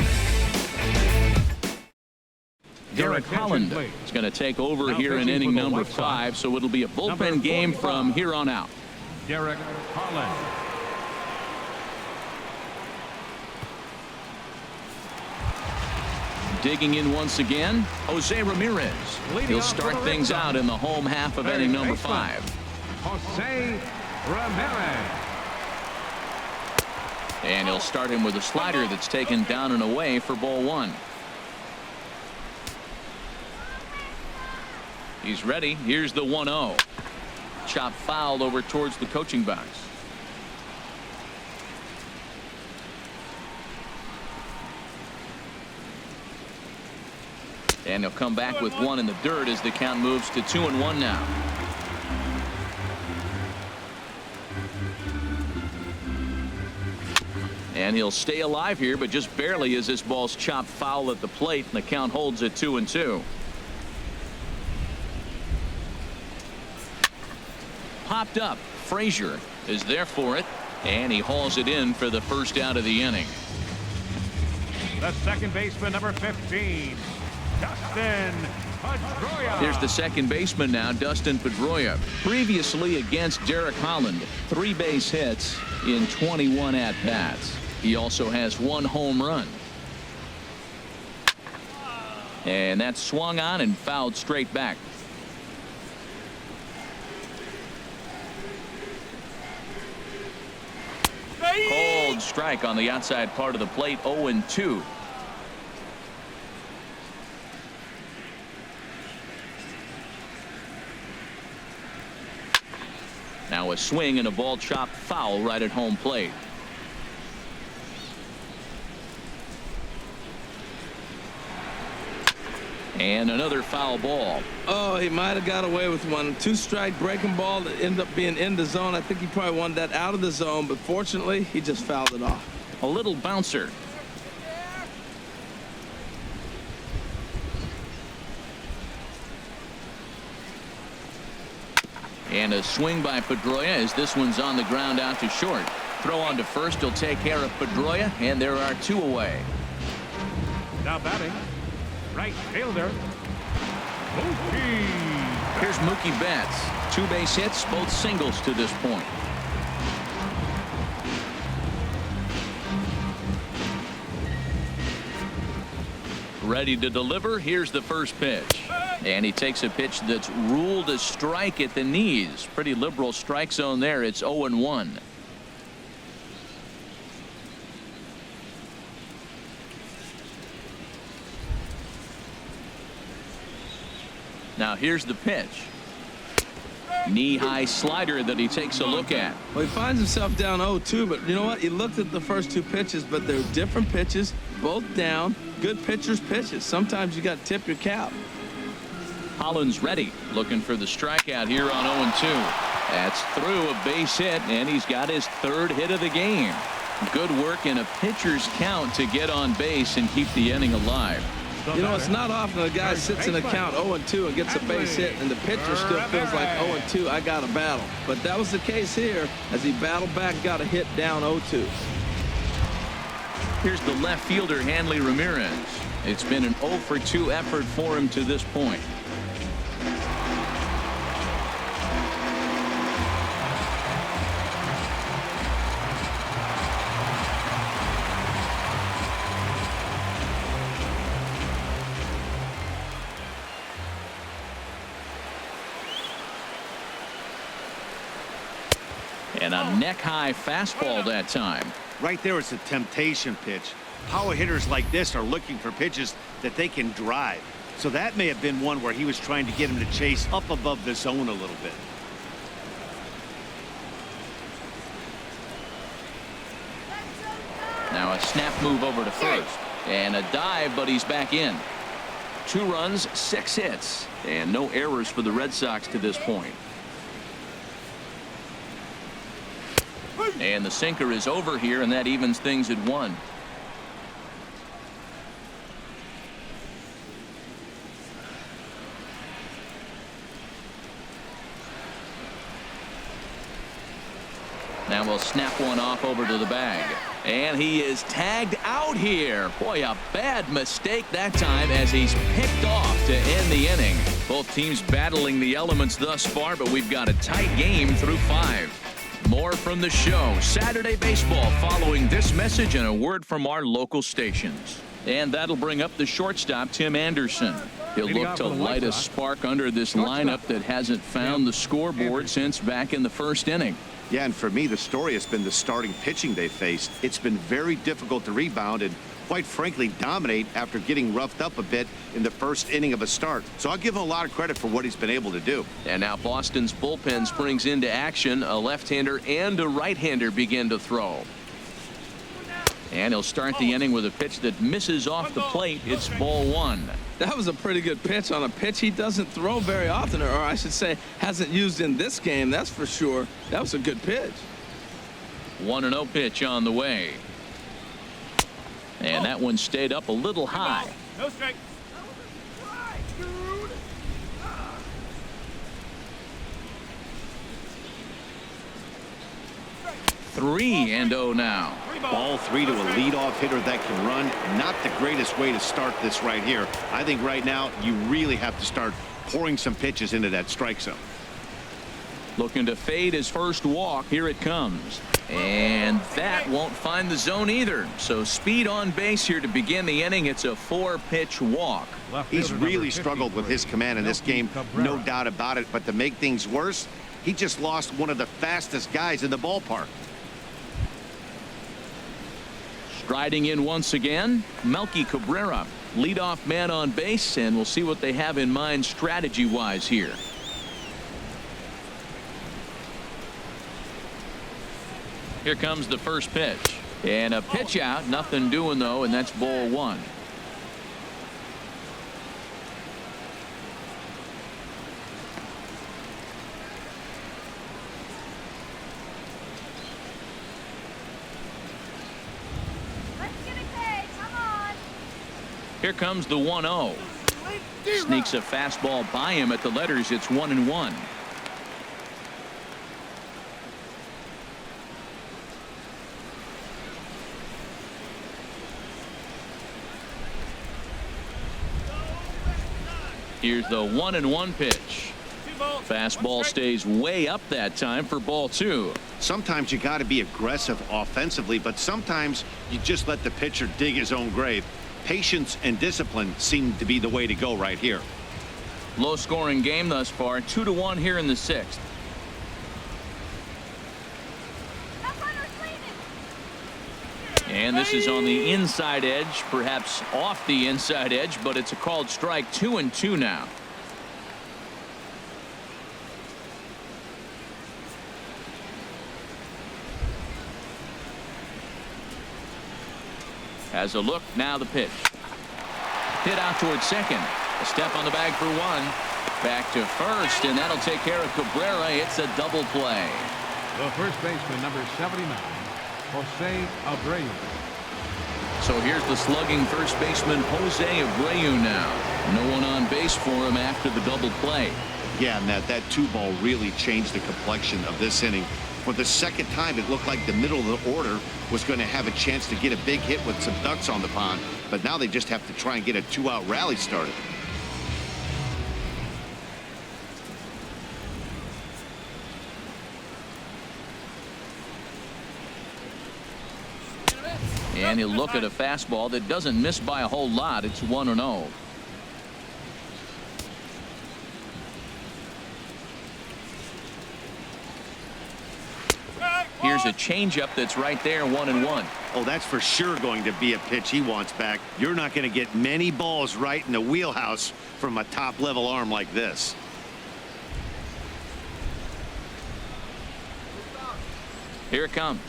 Derek Holland is going to take over here in inning number 5, so it'll be a bullpen game from here on out. Derek Holland. Digging in once again, Jose Ramirez. He'll start things out in the home half of inning number 5. Jose Ramirez. And he'll start him with a slider that's taken down and away for ball 1. He's ready. Here's the 1-0. Chop foul over towards the coaching box. And he'll come back with 1 in the dirt as the count moves to 2-1 now. And he'll stay alive here, but just barely as this ball's chopped foul at the plate, and the count holds at 2-2. Popped up. Frazier is there for it, and he hauls it in for the first out of the inning. The second baseman, number 15, Dustin Pedroia. Here's the second baseman now, Dustin Pedroia. Previously against Derek Holland, 3 base hits in 21 at-bats. He also has 1 home run. And that's swung on and fouled straight back. Cold strike on the outside part of the plate. 0-2. Now a swing and a ball chopped foul right at home plate. And another foul ball. Oh, he might have got away with one. 2-strike breaking ball that ended up being in the zone. I think he probably wanted that out of the zone, but fortunately, he just fouled it off. A little bouncer. And a swing by Pedroia as this one's on the ground out to short. Throw on to first will take care of Pedroia, and there are 2 away. Now batting, right fielder, Mookie. Here's Mookie Betts. 2 base hits, both singles to this point. Ready to deliver. Here's the first pitch. And he takes a pitch that's ruled a strike at the knees. Pretty liberal strike zone there. It's 0-1. Now here's the pitch. Knee-high slider that he takes a look at. Well, he finds himself down 0-2, but you know what? He looked at the first 2 pitches, but they're different pitches, both down. Good pitchers' pitches. Sometimes you got to tip your cap. Holland's ready, looking for the strikeout here on 0-2. That's through a base hit, and he's got his 3rd hit of the game. Good work in a pitcher's count to get on base and keep the inning alive. You know, it's not often a guy sits in a count 0-2 and gets a base hit, and the pitcher still feels like 0-2, I got a battle. But that was the case here as he battled back, got a hit down 0-2. Here's the left fielder, Hanley Ramirez. It's been an 0-for-2 effort for him to this point. And a neck-high fastball that time. Right there is a temptation pitch. Power hitters like this are looking for pitches that they can drive. So that may have been one where he was trying to get him to chase up above the zone a little bit. Now a snap move over to first. And a dive, but he's back in. 2 runs, 6 hits. And no errors for the Red Sox to this point. And the sinker is over here, and that evens things at 1. Now we'll snap one off over to the bag. And he is tagged out here. Boy, a bad mistake that time as he's picked off to end the inning. Both teams battling the elements thus far, but we've got a tight game through 5. More from the show. Saturday Baseball following this message and a word from our local stations. And that'll bring up the shortstop, Tim Anderson. He'll look to light a spark under this lineup that hasn't found the scoreboard since back in the first inning. Yeah, and for me, the story has been the starting pitching they faced. It's been very difficult to rebound and, quite frankly, dominate after getting roughed up a bit in the first inning of a start. So I'll give him a lot of credit for what he's been able to do. And now Boston's bullpen springs into action. A left-hander and a right-hander begin to throw. And he'll start the inning with a pitch that misses off the plate. It's ball 1. That was a pretty good pitch on a pitch he doesn't throw very often, or I should say hasn't used in this game, that's for sure. That was a good pitch. 1-0 pitch on the way. And that one stayed up a little high. No strike. 3-0 now. Ball 3 to a leadoff hitter that can run. Not the greatest way to start this right here. I think right now you really have to start pouring some pitches into that strike zone. Looking to fade his first walk. Here it comes. And that won't find the zone either. So speed on base here to begin the inning. It's a 4-pitch walk. He's really struggled with his command in this game, no doubt about it. But to make things worse, he just lost one of the fastest guys in the ballpark. Striding in once again, Melky Cabrera, leadoff man on base, and we'll see what they have in mind strategy-wise here. Here comes the first pitch. And a pitch out, nothing doing though, and that's ball 1. Here comes the 1-0. Sneaks a fastball by him at the letters. It's 1-1. Here's the 1-1 pitch. Fastball stays way up that time for ball 2. Sometimes you got to be aggressive offensively, but sometimes you just let the pitcher dig his own grave. Patience and discipline seem to be the way to go right here. Low scoring game thus far. 2-1 here in the 6th. And this is on the inside edge, perhaps off the inside edge, but it's a called strike. 2-2 now. Has a look, now the pitch. Hit out towards second. A step on the bag for 1. Back to first, and that'll take care of Cabrera. It's a double play. The first baseman, number 79, Jose Abreu. So here's the slugging first baseman, Jose Abreu now. No one on base for him after the double play. Yeah, Matt, that 2-ball really changed the complexion of this inning. For the second time, it looked like the middle of the order was going to have a chance to get a big hit with some ducks on the pond. But now they just have to try and get a 2-out rally started. And he'll look at a fastball that doesn't miss by a whole lot. It's 1-0. Here's a changeup that's right there, 1-1. Oh, that's for sure going to be a pitch he wants back. You're not going to get many balls right in the wheelhouse from a top-level arm like this. Here it comes.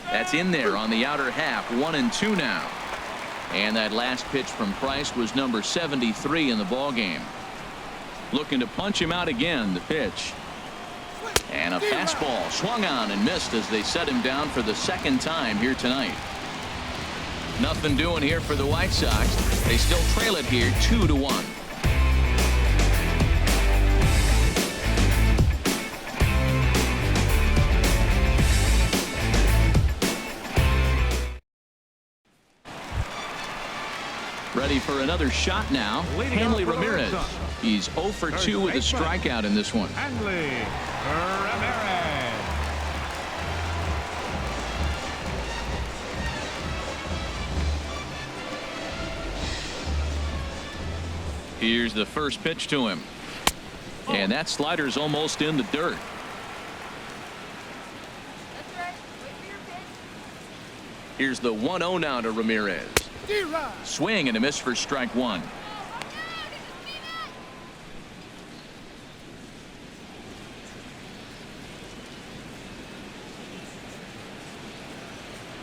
That's in there on the outer half. 1-2 now. And that last pitch from Price was number 73 in the ball game. Looking to punch him out again. The pitch. And a fastball swung on and missed as they set him down for the second time here tonight. Nothing doing here for the White Sox. They still trail it here 2-1. Ready for another shot now. Hanley Ramirez. He's 0 for 2 with a strikeout in this one. Hanley Ramirez. Here's the first pitch to him. And that slider's almost in the dirt. Here's the 1-0 now to Ramirez. Swing and a miss for strike 1.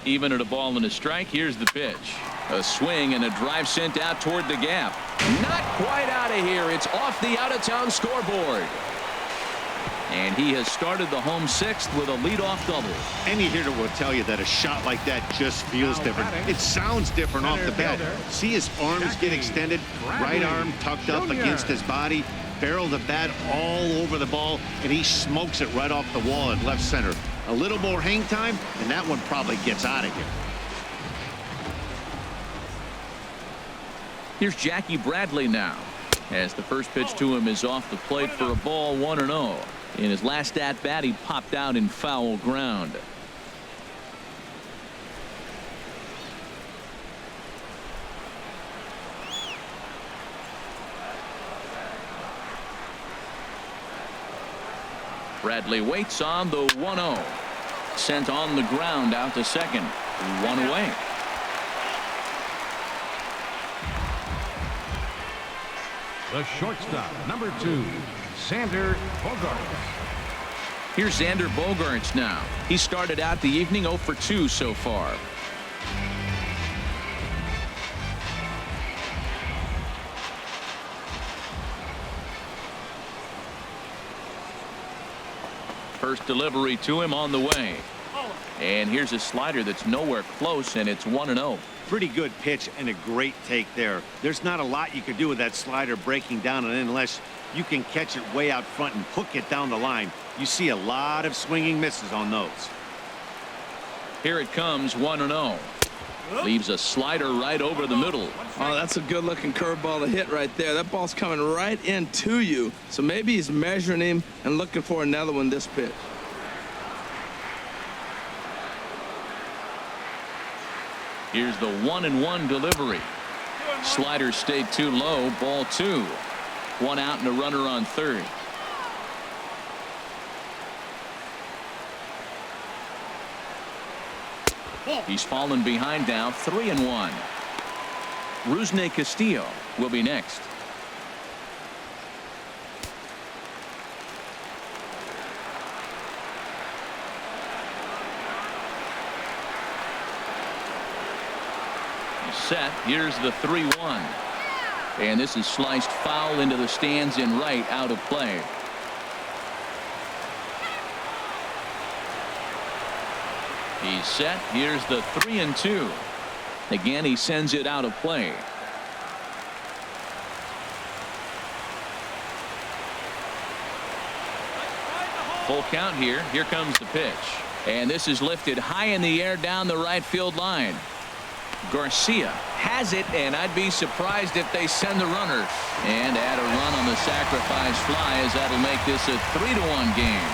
Even at a ball and a strike. Here's the pitch. A swing and a drive sent out toward the gap. Not quite out of here. It's off the out-of-town scoreboard. And he has started the home 6th with a leadoff double. Any hitter will tell you that a shot like that just feels different. It sounds different off the bat. See his arms get extended, right arm tucked up against his body, barrel the bat all over the ball, and he smokes it right off the wall at left center. A little more hang time, and that one probably gets out of here. Here's Jackie Bradley now, as the first pitch to him is off the plate for a ball. 1-0. In his last at bat, he popped out in foul ground. Bradley waits on the 1-0. Sent on the ground out to second. 1 away. The shortstop, number 2, Xander Bogaerts. Here's Xander Bogaerts now. He started out the evening 0 for 2 so far. First delivery to him on the way. And here's a slider that's nowhere close, and it's 1-0. Pretty good pitch and a great take there. There's not a lot you could do with that slider breaking down and in unless you can catch it way out front and hook it down the line. You see a lot of swinging misses on those. Here it comes, 1-0. Leaves a slider right over the middle. Oh, that's a good-looking curveball to hit right there. That ball's coming right into you. So maybe he's measuring him and looking for another one this pitch. Here's the 1-1 delivery. Slider stayed too low. Ball 2. 1 out and a runner on third. He's fallen behind now, 3-1. Rusney Castillo will be next. He's set. Here's the 3-1. And this is sliced foul into the stands in right, out of play. He's set. Here's the 3-2. Again, he sends it out of play. Full count here. Here comes the pitch. And this is lifted high in the air down the right field line. Garcia has it, and I'd be surprised if they send the runner. And add a run on the sacrifice fly, as that'll make this a 3-1 game.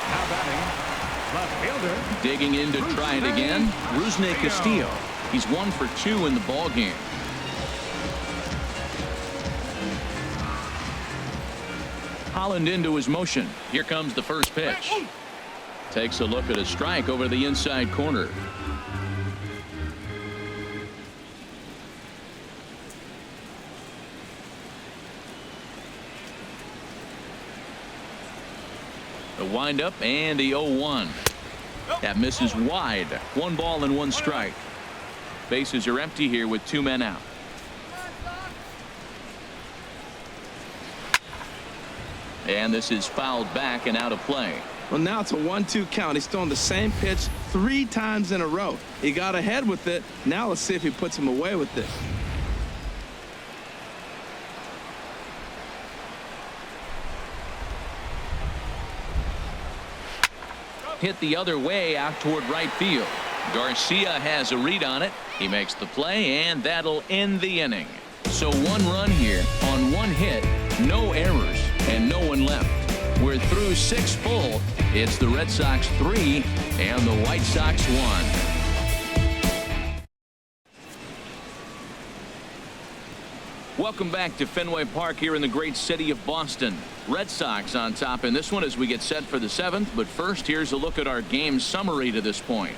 Now batting, left fielder. Digging in to try it again, Rusney Castillo. He's 1 for 2 in the ball game. Holland into his motion. Here comes the first pitch. Takes a look at a strike over the inside corner. The windup and the 0-1. That misses wide. 1 ball and 1 strike. Bases are empty here with 2 men out. And this is fouled back and out of play. Well, now it's a 1-2 count. He's throwing the same pitch 3 times in a row. He got ahead with it. Now let's see if he puts him away with it. Hit the other way out toward right field. Garcia has a read on it. He makes the play, and that'll end the inning. So 1 run here on 1 hit, no errors, and no one left. We're through 6 full. It's the Red Sox 3 and the White Sox 1. Welcome back to Fenway Park here in the great city of Boston. Red Sox on top in this one as we get set for the 7th. But first, here's a look at our game summary to this point.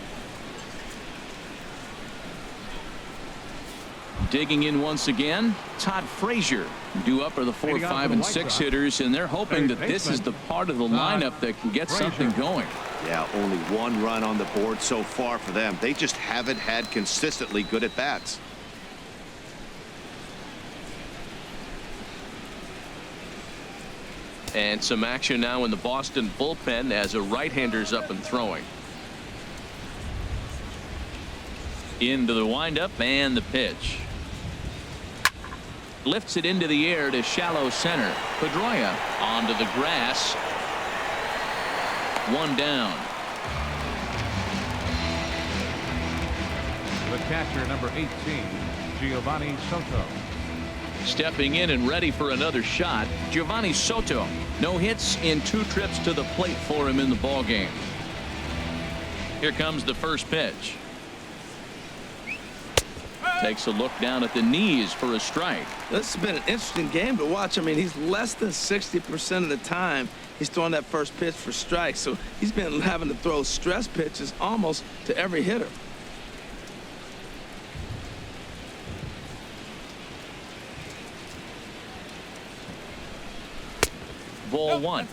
Digging in once again, Todd Frazier due up are the 4, 5, and 6 hitters, and they're hoping that this is the part of the lineup that can get something going. Yeah, only 1 run on the board so far for them. They just haven't had consistently good at bats. And some action now in the Boston bullpen as a right-hander's up and throwing. Into the windup and the pitch. Lifts it into the air to shallow center. Pedroia onto the grass. 1 down. The catcher, number 18, Giovanni Soto. Stepping in and ready for another shot, Giovanni Soto. No hits in 2 trips to the plate for him in the ball game. Here comes the first pitch. Takes a look down at the knees for a strike. This has been an interesting game to watch. I mean, he's less than 60% of the time he's throwing that first pitch for strikes. So he's been having to throw stress pitches almost to every hitter. Ball 1.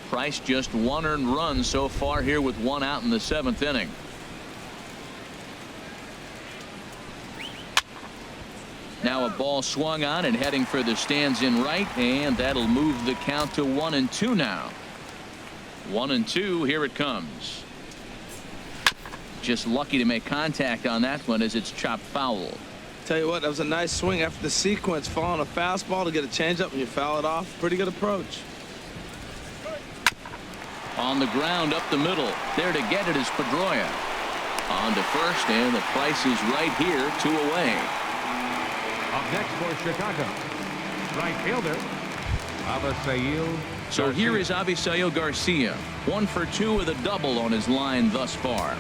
Price just 1 earned run so far here with 1 out in the 7th inning. Now a ball swung on and heading for the stands in right, and that'll move the count to 1-2 now. 1-2. Here it comes. Just lucky to make contact on that one as it's chopped foul. Tell you what, that was a nice swing after the sequence. Following a fastball to get a changeup and you foul it off. Pretty good approach. On the ground up the middle. There to get it is Pedroia. On to first, and the Price is right here, 2 away. Up next for Chicago, right fielder, Avisail. So here is Avisail Garcia, 1 for 2 with a double on his line thus far.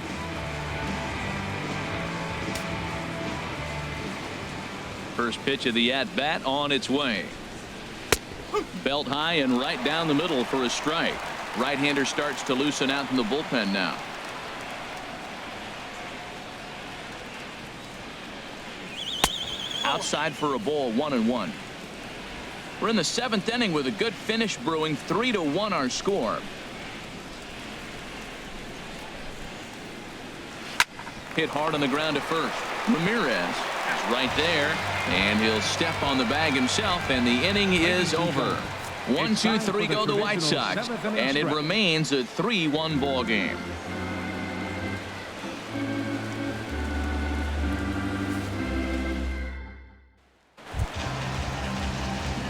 First pitch of the at-bat on its way. Belt high and right down the middle for a strike. Right-hander starts to loosen out in the bullpen now. Outside for a ball, 1-1. We're in the 7th inning with a good finish brewing. 3-1 our score. Hit hard on the ground to first. Ramirez is right there, and he'll step on the bag himself, and the inning is over. 1, 2, 3 go the White Sox, and it remains a 3-1 ball game.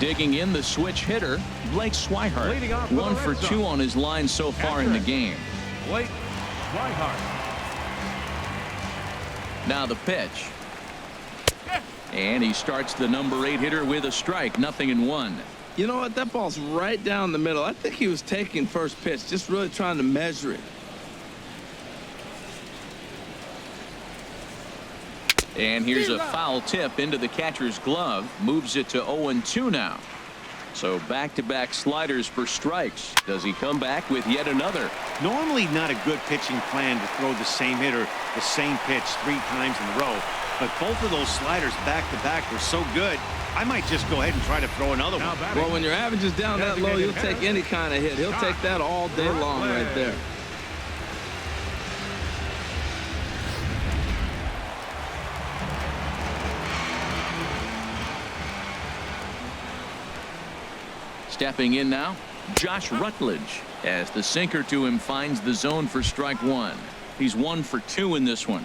Digging in, the switch hitter, Blake Swihart. 1 for 2 on his line so far in the game. Blake Swihart. Now the pitch. And he starts the number 8 hitter with a strike. 0-1. You know what? That ball's right down the middle. I think he was taking first pitch, just really trying to measure it. And here's a foul tip into the catcher's glove. Moves it to 0-2 now. So back-to-back sliders for strikes. Does he come back with yet another? Normally not a good pitching plan to throw the same hitter the same pitch 3 times in a row. But both of those sliders back-to-back were so good, I might just go ahead and try to throw another one. Well, when your average is down that low, you'll take any kind of hit. He'll take that all day long right there. Stepping in now, Josh Rutledge, as the sinker to him finds the zone for strike 1. He's 1 for 2 in this one.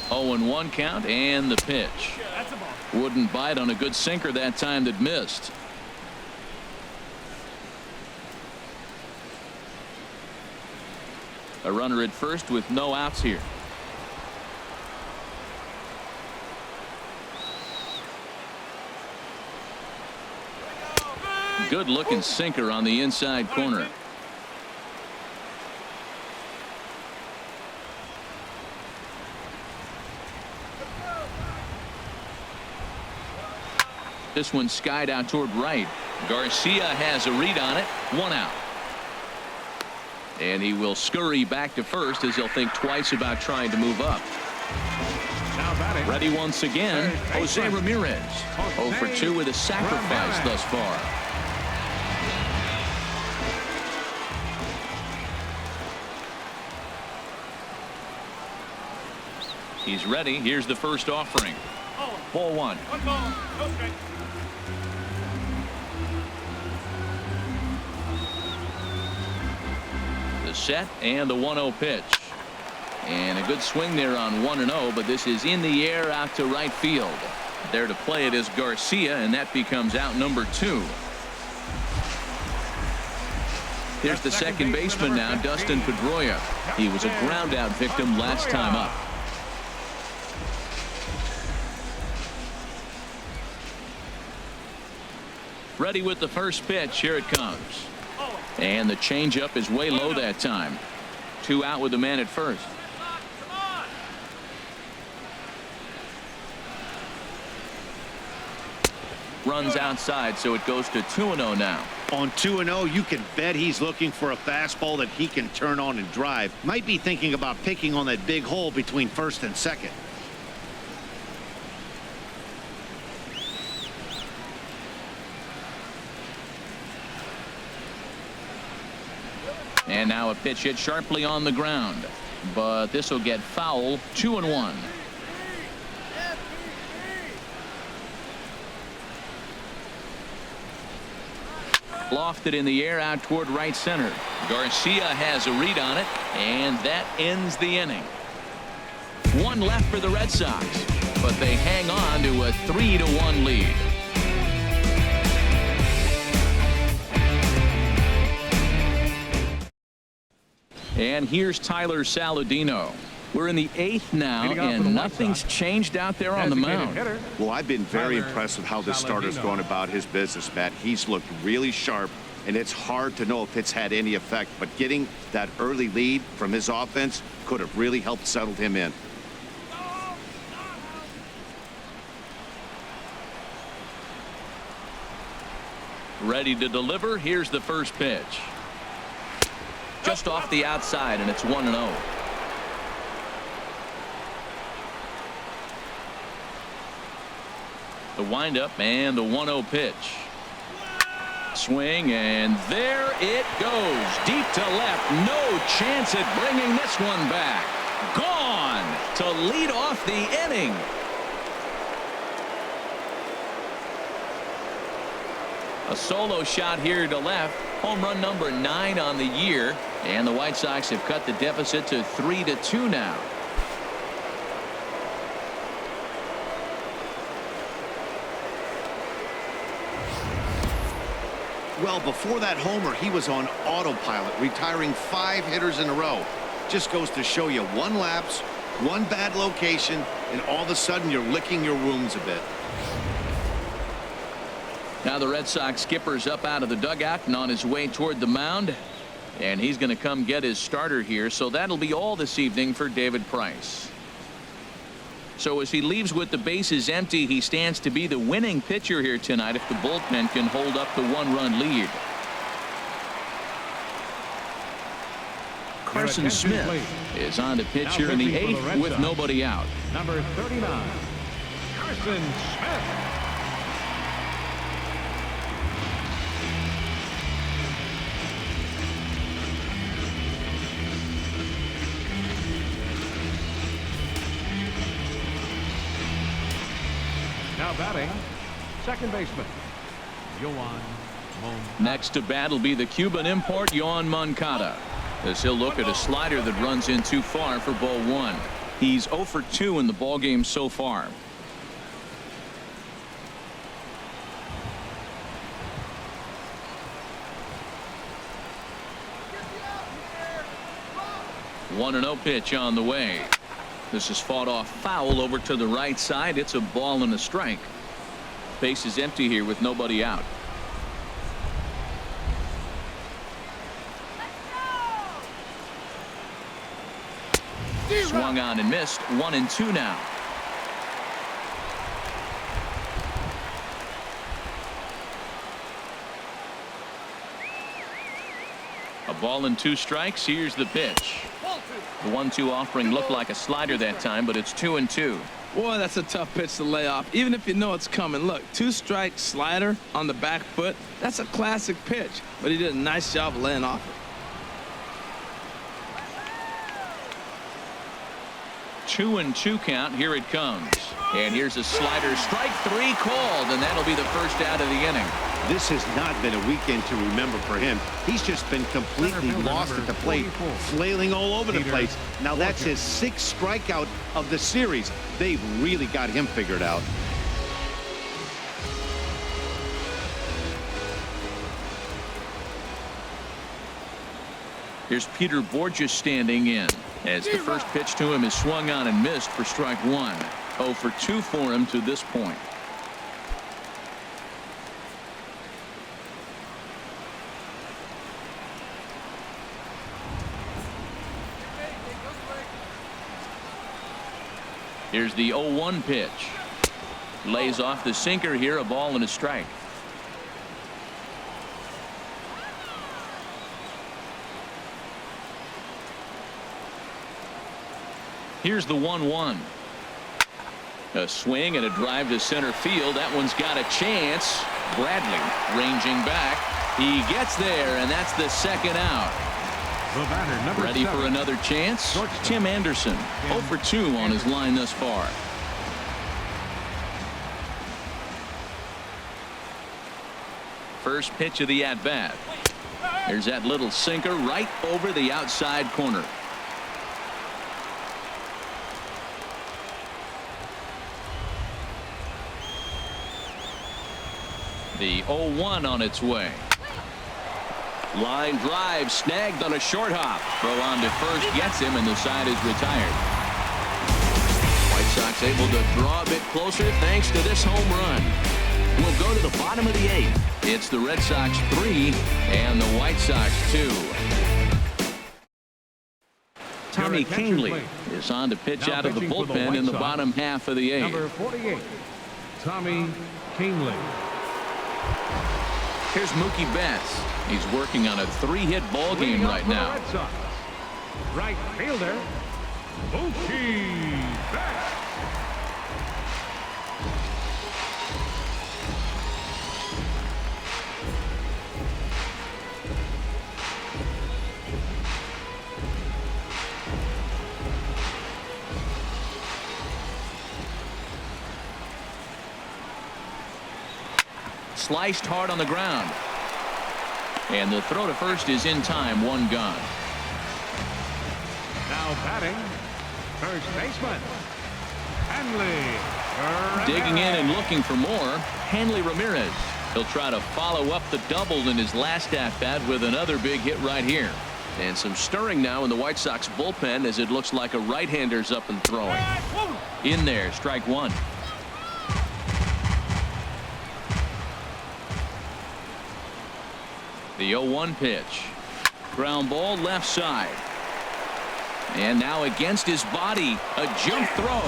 Oh, and 1 count, and the pitch. Wouldn't bite on a good sinker that time that missed. A runner at first with no outs here. Good looking sinker on the inside corner. This one skied out toward right. Garcia has a read on it. 1 out. And he will scurry back to first as he'll think twice about trying to move up. Ready once again, Jose Ramirez. 0 for 2 with a sacrifice thus far. He's ready. Here's the first offering. Ball 1. 1 ball, no strike. The set and the 1-0 pitch. And a good swing there on 1-0, but this is in the air out to right field. There to play it is Garcia, and that becomes out number 2. Here's the second baseman now, Dustin Pedroia. He was a ground out victim last time up. Ready with the first pitch. Here it comes. And the changeup is way low that time. 2 out with the man at first. Runs outside, so it goes to 2-0 now. On 2-0, you can bet he's looking for a fastball that he can turn on and drive. Might be thinking about picking on that big hole between first and second. And now a pitch hit sharply on the ground, but this will get foul. 2-1. Lofted in the air out toward right center. Garcia has a read on it, and that ends the inning. One left for the Red Sox, but they hang on to a 3-1 lead. And here's Tyler Saladino. We're in the 8th now, and nothing's changed out there on the mound. Well, I've been very impressed with how this starter's going about his business, Matt. He's looked really sharp, and it's hard to know if it's had any effect, but getting that early lead from his offense could have really helped settle him in. Ready to deliver. Here's the first pitch. Just off the outside, and it's 1-0. The windup and the 1-0 pitch. Swing, and there it goes. Deep to left. No chance at bringing this one back. Gone to lead off the inning. A solo shot here to left. Home run number 9 on the year. And the White Sox have cut the deficit to 3-2 now. Well, before that homer, he was on autopilot, retiring 5 hitters in a row. Just goes to show you one lapse, one bad location, and all of a sudden you're licking your wounds a bit. Now the Red Sox skipper's up out of the dugout and on his way toward the mound. And he's going to come get his starter here. So that'll be all this evening for David Price. So as he leaves with the bases empty, he stands to be the winning pitcher here tonight if the bullpen can hold up the 1-run lead. Carson Smith is on to pitch here in the 8th with nobody out. Number 39, Carson Smith. Now batting, second baseman, Yoan Moncada. Next to bat will be the Cuban import, Yoan Moncada. As he'll look at a slider that runs in too far for ball 1. He's 0 for 2 in the ballgame so far. One 1-0 pitch on the way. This is fought off foul over to the right side. It's a ball and a strike. Base is empty here with nobody out. Swung on and missed. 1-2 now. A ball and 2 strikes. Here's the pitch. The 1-2 offering looked like a slider that time, but it's 2-2. Boy, that's a tough pitch to lay off, even if you know it's coming. Look, 2-strike slider on the back foot. That's a classic pitch, but he did a nice job of laying off it. 2-2 count. Here it comes. And here's a slider. Strike 3 called, and that'll be the first out of the inning. This has not been a weekend to remember for him. He's just been completely lost at the plate, flailing all over the place. Now that's his 6th strikeout of the series. They've really got him figured out. Here's Peter Borges standing in as the first pitch to him is swung on and missed for strike 1. 0 for 2 for him to this point. Here's the 0-1 pitch. Lays off the sinker here, a ball and a strike. Here's the 1-1. A swing and a drive to center field. That one's got a chance. Bradley ranging back. He gets there, and that's the second out. The batter, number Ready 7. for another chance? Tim Anderson, 0 for 2 on his line thus far. First pitch of the at-bat. There's that little sinker right over the outside corner. The 0-1 on its way. Line drive snagged on a short hop. Throw on to first gets him, and the side is retired. White Sox able to draw a bit closer thanks to this home run. We'll go to the bottom of the 8th. It's the Red Sox 3 and the White Sox 2. Tommy Kingley is on to pitch out of the bullpen in the bottom half of the 8th. Number 48, Tommy Kingley. Here's Mookie Betts. He's working on a 3-hit ball game right now. Right fielder, Mookie Betts. Sliced hard on the ground. And the throw to first is in time. 1 gone. Now batting, first baseman, Hanley. Digging in and looking for more, Hanley Ramirez. He'll try to follow up the double in his last at-bat with another big hit right here. And some stirring now in the White Sox bullpen as it looks like a right-hander's up and throwing. In there, strike 1. The 0-1 pitch. Ground ball left side. And now against his body, a jump throw.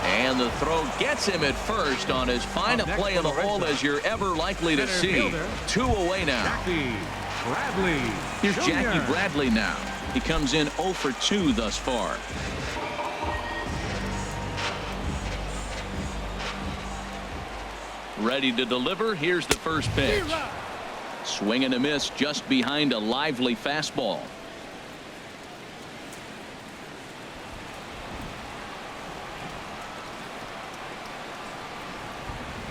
And the throw gets him at first on as fine a play in the hole as you're ever likely to see. 2 away now. Jackie Bradley. Here's Jackie Bradley now. He comes in 0 for 2 thus far. Ready to deliver. Here's the first pitch. Swing and a miss just behind a lively fastball.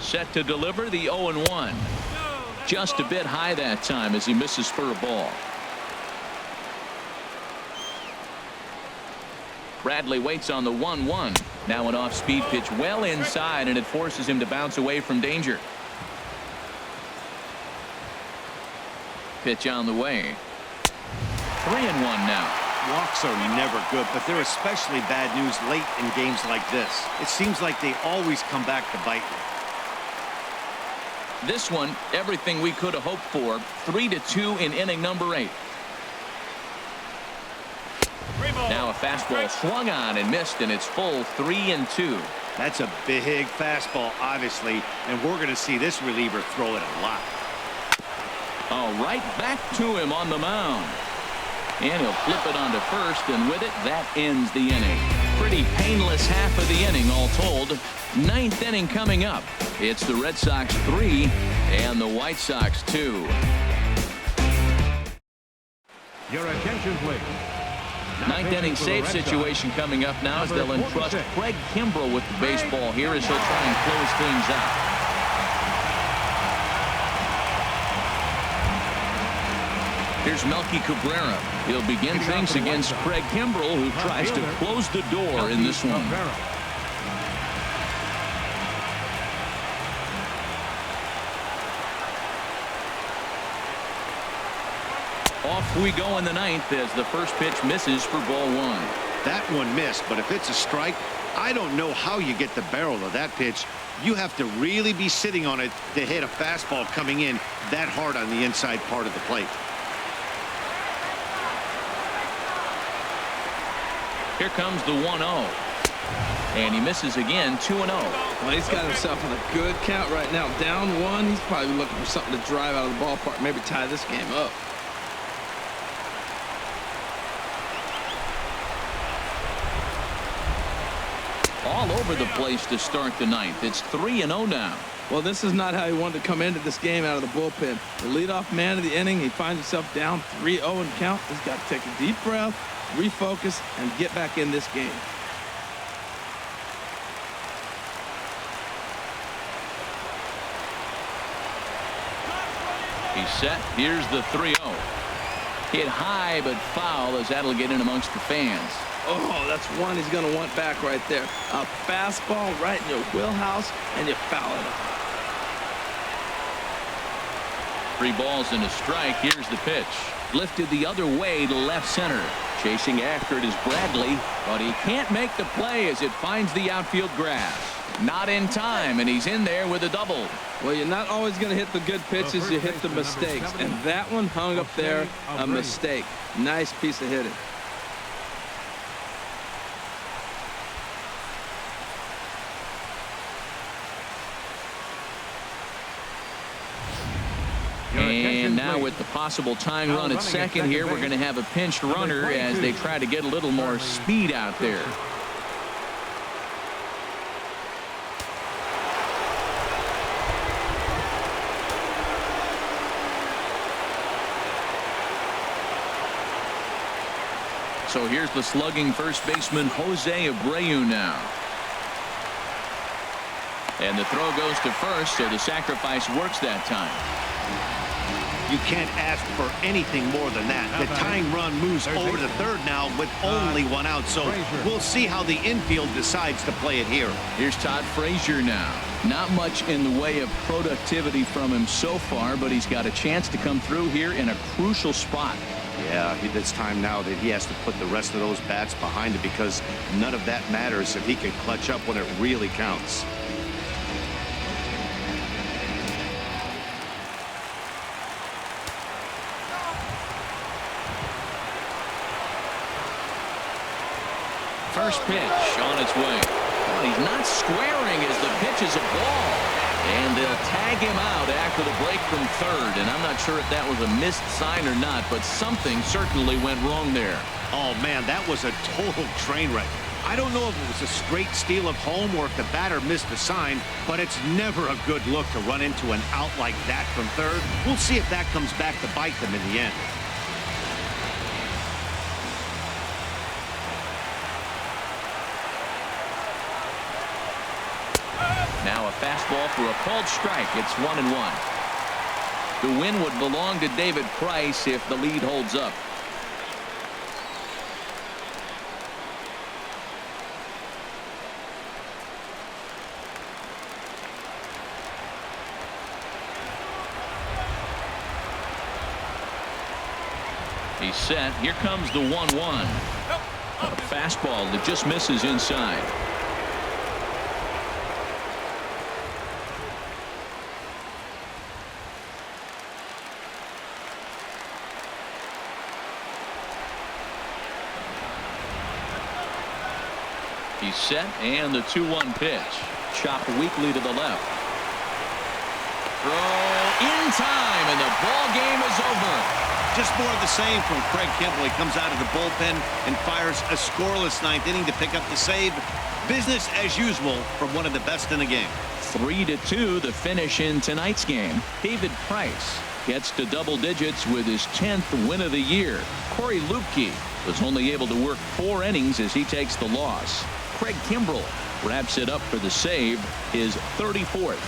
Set to deliver the 0-1. Just a bit high that time as he misses for a ball. Bradley waits on the 1-1. Now an off-speed pitch well inside, and it forces him to bounce away from danger. Pitch on the way. 3-1 now. Walks are never good, but they're especially bad news late in games like this. It seems like they always come back to bite you. This one, everything we could have hoped for. 3-2 in inning number 8. Now a fastball swung on and missed, and it's full 3-2. That's a big fastball, obviously, and we're going to see this reliever throw it a lot. Oh, right back to him on the mound. And he'll flip it onto first, and with it, that ends the inning. Pretty painless half of the inning, all told. 9th inning coming up. It's the Red Sox 3 and the White Sox 2. Your attention, please. 9th inning save situation coming up now as they'll entrust Craig Kimbrell with the baseball here as he'll try and close things out. Here's Melky Cabrera. He'll begin things against Craig Kimbrell, who tries to close the door in this one. Off we go in the 9th as the first pitch misses for ball 1. That one missed, but if it's a strike, I don't know how you get the barrel of that pitch. You have to really be sitting on it to hit a fastball coming in that hard on the inside part of the plate. Here comes the 1-0. And he misses again. 2-0. Well, he's got himself in a good count right now. Down 1. He's probably looking for something to drive out of the ballpark, maybe tie this game up. All over the place to start the 9th. It's 3-0 now. Well, this is not how he wanted to come into this game out of the bullpen. The leadoff man of the inning, he finds himself down 3-0 in count. He's got to take a deep breath, refocus, and get back in this game. He's set. Here's the 3-0. Hit high but foul as that'll get in amongst the fans. Oh, that's one he's going to want back right there. A fastball right in your wheelhouse, and you foul it up. 3 balls and a strike. Here's the pitch. Lifted the other way to left center. Chasing after it is Bradley, but he can't make the play as it finds the outfield grass. Not in time, and he's in there with a double. Well, you're not always going to hit the good pitches. You hit the mistakes, and that one hung up there, a mistake. Nice piece of hitting. And now with the possible tying run at second here, we're going to have a pinched runner as they try to get a little more speed out there. So here's the slugging first baseman Jose Abreu now. And the throw goes to first, so the sacrifice works that time. You can't ask for anything more than that. The tying run moves over to third now with only 1 out, so we'll see how the infield decides to play it here. Here's Todd Frazier now. Not much in the way of productivity from him so far, but he's got a chance to come through here in a crucial spot. Yeah, it's time now that he has to put the rest of those bats behind it, because none of that matters if he can clutch up when it really counts. First pitch on its way. But he's not squaring as the pitch is a ball. And they'll tag him out after the break from third. And I'm not sure if that was a missed sign or not, but something certainly went wrong there. Oh, man, that was a total train wreck. I don't know if it was a straight steal of home or if the batter missed the sign, but it's never a good look to run into an out like that from third. We'll see if that comes back to bite them in the end. Now a fastball for a called strike. It's 1-1. The win would belong to David Price if the lead holds up. He's set. Here comes the 1-1. A fastball that just misses inside. He's set, and the 2-1 pitch. Chopped weakly to the left. Throw in time, and the ball game is over. Just more of the same from Craig Kimbrel. He comes out of the bullpen and fires a scoreless 9th inning to pick up the save. Business as usual from one of the best in the game. 3-2 the finish in tonight's game. David Price gets to double digits with his 10th win of the year. Corey Lupke was only able to work 4 innings as he takes the loss. Craig Kimbrel wraps it up for the save, his 34th.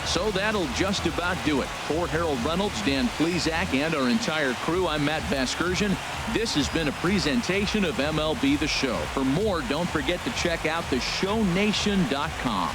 So that'll just about do it. For Harold Reynolds, Dan Plesac, and our entire crew, I'm Matt Vasgersian. This has been a presentation of MLB The Show. For more, don't forget to check out theshownation.com.